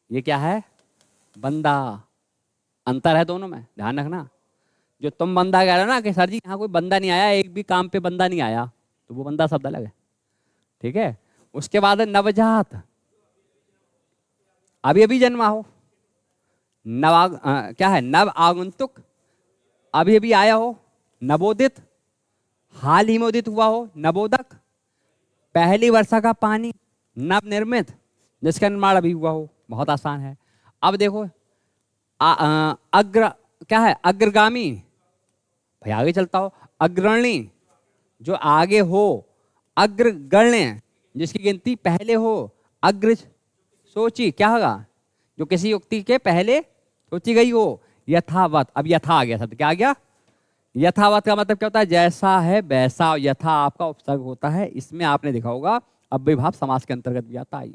Speaker 1: ये क्या है, बंदा। अंतर है दोनों में, ध्यान रखना। जो तुम बंदा कह रहे हो ना कि सर जी यहाँ कोई बंदा नहीं आया, एक भी काम पे बंदा नहीं आया, तो वो बंदा शब्द अलग है। ठीक है, उसके बाद है नवजात, अभी अभी जन्मा हो। क्या है, नव आगंतुक, अभी अभी आया हो। नवोदित, हाल ही में उदित हुआ हो। नवोदक, पहली वर्षा का पानी। नव निर्मित, जिसका निर्माण अभी हुआ हो। बहुत आसान है। अब देखो अग्र, क्या है, अग्रगामी, भाई आगे चलता हो। अग्रणी, जो आगे हो। अग्रगण्य, जिसकी गिनती पहले हो। अग्र सोची, क्या होगा, जो किसी युक्ति के पहले सोची गई हो। यथावत, अब यथा आ गया शब्द, क्या आ गया, यथावत का मतलब क्या होता है, जैसा है वैसा। यथा आपका उपसर्ग होता है, इसमें आपने देखा होगा अव्ययीभाव समास के अंतर्गत भी आता है।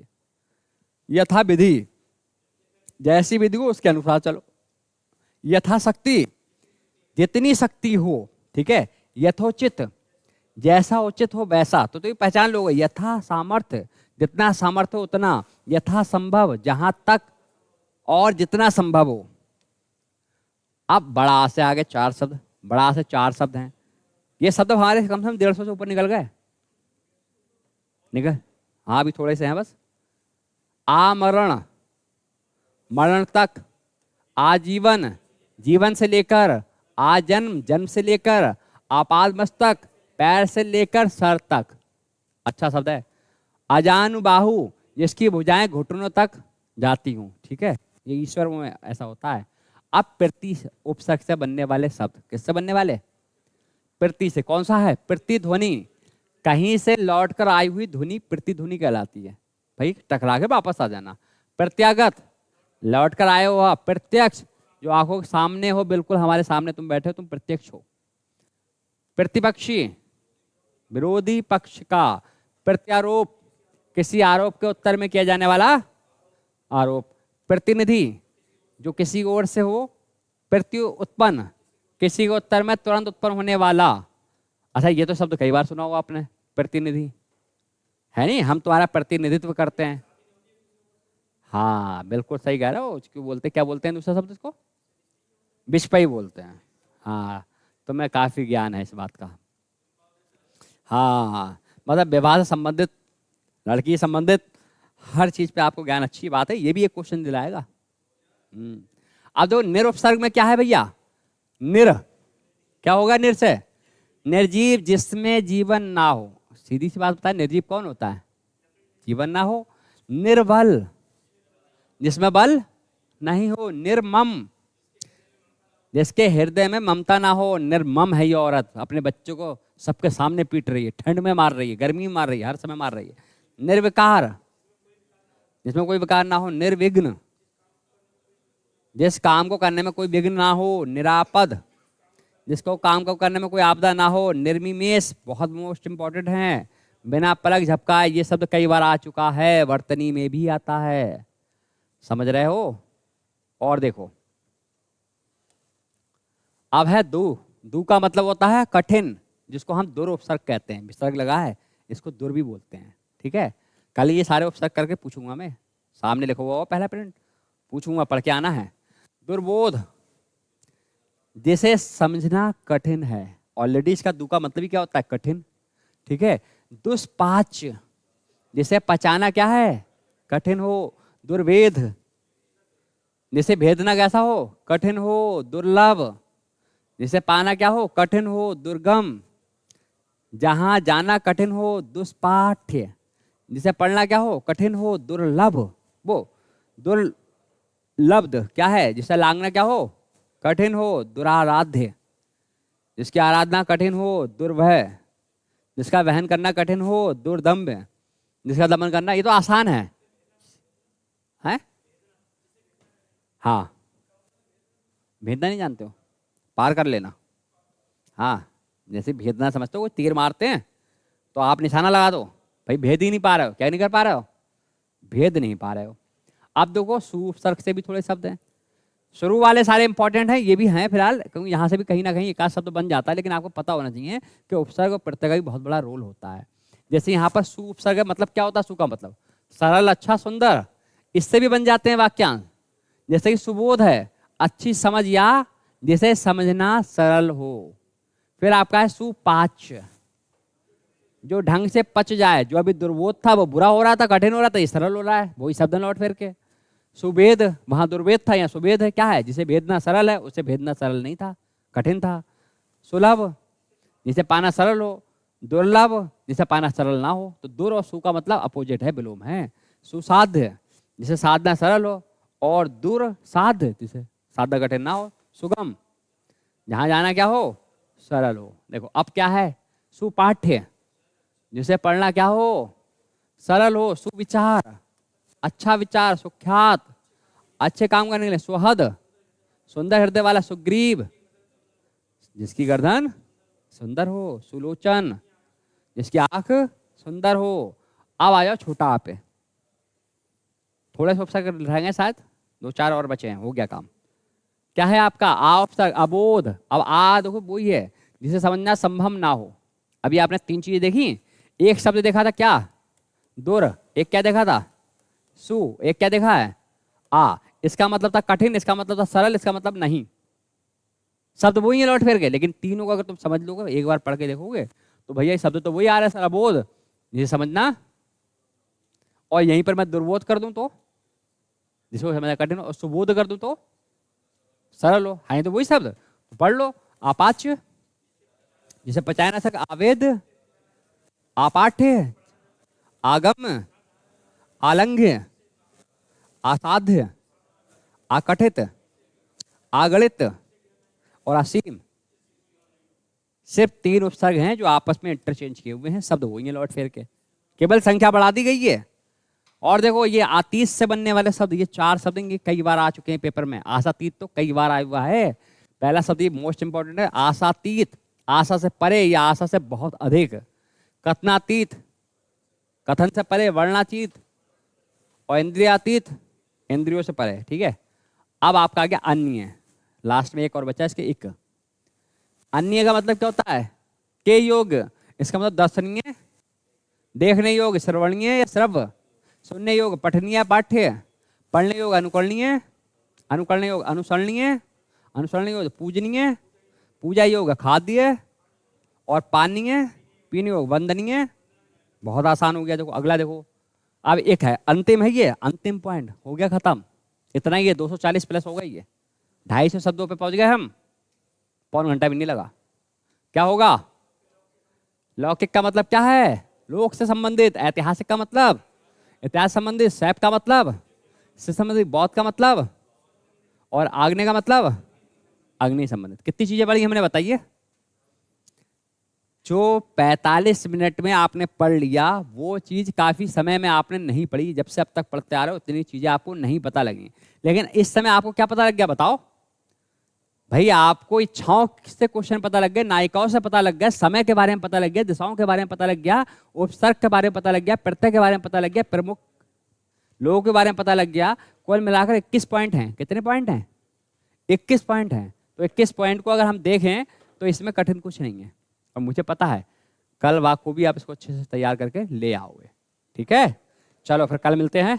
Speaker 1: यथा विधि, जैसी विधि हो उसके अनुसार चलो। यथाशक्ति, जितनी शक्ति हो। ठीक है, यथोचित, जैसा उचित हो वैसा। तो ये पहचान लोगे। यथा सामर्थ्य, जितना सामर्थ्य हो उतना। यथा संभव, जहां तक और जितना संभव हो। अब बड़ा से आगे 4 शब्द, बड़ा से 4 शब्द हैं। ये शब्द हमारे कम से कम 150 से ऊपर निकल गए, निकल, हाँ अभी थोड़े से हैं बस। आमरण, मरण तक। आजीवन, जीवन से लेकर। आजन्म, जन्म से लेकर। आपादमस्तक, पैर से लेकर सर तक। अच्छा शब्द है। अजानुबाहु, जिसकी भुजाएं घुटनों तक जाती हूं। ठीक है, ये ईश्वर में ऐसा होता है। अब प्रति उपसर्ग से बनने वाले शब्द, किससे बनने वाले, प्रति से। कौन सा है, प्रतिध्वनि, कहीं से लौटकर आई हुई ध्वनि प्रतिध्वनि कहलाती है। भाई टकरा के वापस आ जाना। प्रत्यागत, लौटकर आए हो आप। प्रत्यक्ष, जो आंखों के सामने हो, बिल्कुल हमारे सामने तुम बैठे हो, तुम प्रत्यक्ष हो। प्रतिपक्षी, विरोधी पक्ष का। प्रत्यारोप, किसी आरोप के उत्तर में किया जाने वाला आरोप। प्रतिनिधि, जो किसी ओर से हो। प्रत्यु उत्पन्न, किसी के उत्तर में तुरंत उत्पन्न होने वाला। अच्छा ये तो शब्द कई बार सुना होगा आपने, प्रतिनिधि, है नहीं, हम तुम्हारा प्रतिनिधित्व करते हैं। हाँ बिल्कुल सही कह रहे हो। क्यों बोलते, क्या बोलते हैं दूसरा शब्द इसको, विस्पयी बोलते हैं। हाँ, तो मैं काफी ज्ञान है इस बात का। हाँ मतलब विवाह से संबंधित, लड़की से संबंधित हर चीज पे आपको ज्ञान, अच्छी बात है। ये भी एक क्वेश्चन दिलाएगा। अब दो निरुपसर्ग में क्या है भैया, निर, क्या होगा निर से, निर्जीव, जिसमें जीवन ना हो। सीधी सी बात बताए, निर्जीव कौन होता है, जीवन ना हो। निर्बल, जिसमें बल नहीं हो। निर्मम, जिसके हृदय में ममता ना हो। निर्मम है ये औरत, अपने बच्चों को सबके सामने पीट रही है, ठंड में मार रही है, गर्मी में मार रही है, हर समय मार रही है। निर्विकार, जिसमें कोई विकार ना हो। निर्विघ्न, जिस काम को करने में कोई विघ्न ना हो। निरापद, जिसको काम को करने में कोई आपदा ना हो। निर्मिमेश, बहुत मोस्ट इंपॉर्टेंट है, बिना पलक झपकाए। ये शब्द कई बार आ चुका है, वर्तनी में भी आता है, समझ रहे हो। और देखो अब है दू, दू का मतलब होता है कठिन, जिसको हम दुर उपसर्ग कहते हैं। विसर्ग लगा है, इसको दुर भी बोलते हैं। ठीक है, कल ये सारे उपसर्ग करके पूछूंगा मैं, सामने लिखा हुआ पहला प्रिंट, पूछूंगा, पढ़ के आना है। दुर्बोध, जिसे समझना कठिन है। ऑलरेडी इसका दू का मतलब ही क्या होता है, कठिन। ठीक है, दुष्पाच्य, जिसे पचाना क्या है, कठिन हो। दुर्वेद, जिसे भेदना कैसा हो, कठिन हो। दुर्लभ, जिसे पाना क्या हो, कठिन हो। दुर्गम, जहां जाना कठिन हो। दुष्पाठ्य, जिसे पढ़ना क्या हो, कठिन हो, दुर्लभ। वो दुर्लभ क्या है, जिसे लांघना क्या हो, कठिन हो, दुराराध्य। जिसकी आराधना कठिन हो, दुर्भय। जिसका वहन करना कठिन हो, दुर्दम्भ। जिसका दमन करना, ये तो आसान है, हैं? हाँ, भेदना नहीं जानते हो, पार कर लेना। हाँ, जैसे भेदना समझते हो, वो तीर मारते हैं तो आप निशाना लगा दो, भाई भेद ही नहीं पा रहे हो, क्या नहीं कर पा रहे हो, भेद नहीं पा रहे हो। अब देखो सु उपसर्ग से भी थोड़े शब्द हैं, शुरू वाले सारे इंपॉर्टेंट हैं, ये भी हैं फिलहाल, क्योंकि यहाँ से भी कहीं ना कहीं एक आध शब्द बन जाता है, लेकिन आपको पता होना चाहिए कि उपसर्ग और प्रत्यय का भी बहुत बड़ा रोल होता है। जैसे यहाँ पर सु उपसर्ग मतलब क्या होता है, सु का मतलब सरल, अच्छा, सुंदर, इससे भी बन जाते हैं वाक्यांश। जैसे कि सुबोध है, अच्छी समझ या जिसे समझना सरल हो। फिर आपका है सुपाच्य, जो ढंग से पच जाए। जो अभी दुर्बोध था वो बुरा हो रहा था, कठिन हो रहा था, ये सरल हो रहा है, वही शब्द लौट फिर के। सुभेद, वहां दुर्वेद था, यहाँ सुभेद है, क्या है, जिसे भेदना सरल है, उसे भेदना सरल नहीं था, कठिन था। सुलभ, जिसे पाना सरल हो, दुर्लभ, जिसे पाना सरल ना हो। तो दुर और सु का मतलब अपोजिट है, विलोम है। सुसाध्य, जिसे साधना सरल हो, और दुर्साध्य, जिसे साधना कठिन ना हो। सुगम, जहां जाना क्या हो, सरल हो। देखो अब क्या है, सुपाठ्य, जिसे पढ़ना क्या हो, सरल हो। सुविचार, अच्छा विचार, सुख्यात, अच्छे काम करने के लिए। सुहद, सुंदर हृदय वाला। सुग्रीव, जिसकी गर्दन सुंदर हो। सुलोचन, जिसकी आंख सुंदर हो। अब आ जाओ छोटा आ पे, थोड़े से उपसर्ग रहेंगे शायद, 2-4 और बचे हैं, हो गया काम। क्या है आपका आ उपसर्ग, अबोध। अब आ देखो वही है जिसे समझना संभव ना हो। अभी आपने 3 चीजें देखी, एक शब्द देखा था क्या, दुर, एक क्या देखा था, सु, एक क्या देखा है, आ। इसका मतलब था कठिन, इसका मतलब था सरल, इसका मतलब नहीं। शब्द वही है लौट फिर के, लेकिन तीनों को अगर तुम समझ लोगे, एक बार पढ़ के देखोगे तो भैया ये शब्द तो वही आ रहा है, सर अबोध, जिसे समझना। और यहीं पर मैं दुर्बोध कर दूं तो, जिसको समझना कठिन हो, और सुबोध कर दूं तो सरल हो। हाँ, तो वही शब्द, तो पढ़ लो। आपाच्य, जिसे पचाया ना सके। आवेद, आपाठ्य, आगम, आलंघ्य, असाध्य, आकठित, आगणित और असीम। सिर्फ 3 उपसर्ग हैं जो आपस में इंटरचेंज किए हुए हैं, शब्द वही है लौट फेर के, केवल संख्या बढ़ा दी गई है। और देखो ये आतीत से बनने वाले शब्द, ये 4 शब्द ये कई बार आ चुके हैं पेपर में। आशातीत तो कई बार आया हुआ है। पहला शब्द ये मोस्ट इंपॉर्टेंट है, आशातीत, आशा से परे या आशा से बहुत अधिक। कथनातीत, कथन से परे। वर्णातीत और इंद्रियातीत, इंद्रियों से परे। ठीक है, अब आपका आ गया अन्य, लास्ट में एक और बचा इसके, एक। अन्य का मतलब क्या होता है, के योग। इसका मतलब दर्शनीय, देखने योग श्रवणीय या श्रव्य, सुनने योग पठनीय पाठ्य, पढ़ने योग अनुकरणीय, अनुकरणीय योग अनुसरणीय, अनुसरणीय योग पूजनीय, पूजा योग खाद्य, और पानीय, पीने योग वंदनीय। बहुत आसान हो गया। देखो अगला देखो, अब एक है अंतिम, है ये अंतिम पॉइंट, हो गया खत्म। इतना ही है, 240 प्लस हो गई है, 250 शब्दों पे पहुंच गए हम, पौन घंटा भी नहीं लगा। क्या होगा, लौकिक का मतलब क्या है, लोक से संबंधित। ऐतिहासिक का मतलब इतिहास संबंधित। सैप का मतलब से संबंधित। बौद्ध का मतलब, और आग्नेय का मतलब अग्नि संबंधित। कितनी चीजें पढ़ी हमने बताइए। जो 45 मिनट में आपने पढ़ लिया वो चीज काफी समय में आपने नहीं पढ़ी। जब से अब तक पढ़ते आ रहे हो उतनी चीजें आपको नहीं पता लगी, लेकिन इस समय आपको क्या पता लग गया बताओ भाई। आपको इच्छाओं से क्वेश्चन पता लग गए, नायिकाओं से पता लग गया, समय के बारे में पता लग गया, दिशाओं के बारे में पता लग गया, उपसर्ग के बारे में पता लग गया, प्रत्यय के बारे में पता लग गया, प्रमुख लोगों के बारे में पता लग गया। कुल मिलाकर 21 पॉइंट हैं। कितने पॉइंट हैं, 21 पॉइंट हैं। तो 21 पॉइंट को अगर हम देखें तो इसमें कठिन कुछ नहीं है, और मुझे पता है कल वाक को भी आप इसको अच्छे से तैयार करके ले आओगे। ठीक है, चलो फिर कल मिलते हैं।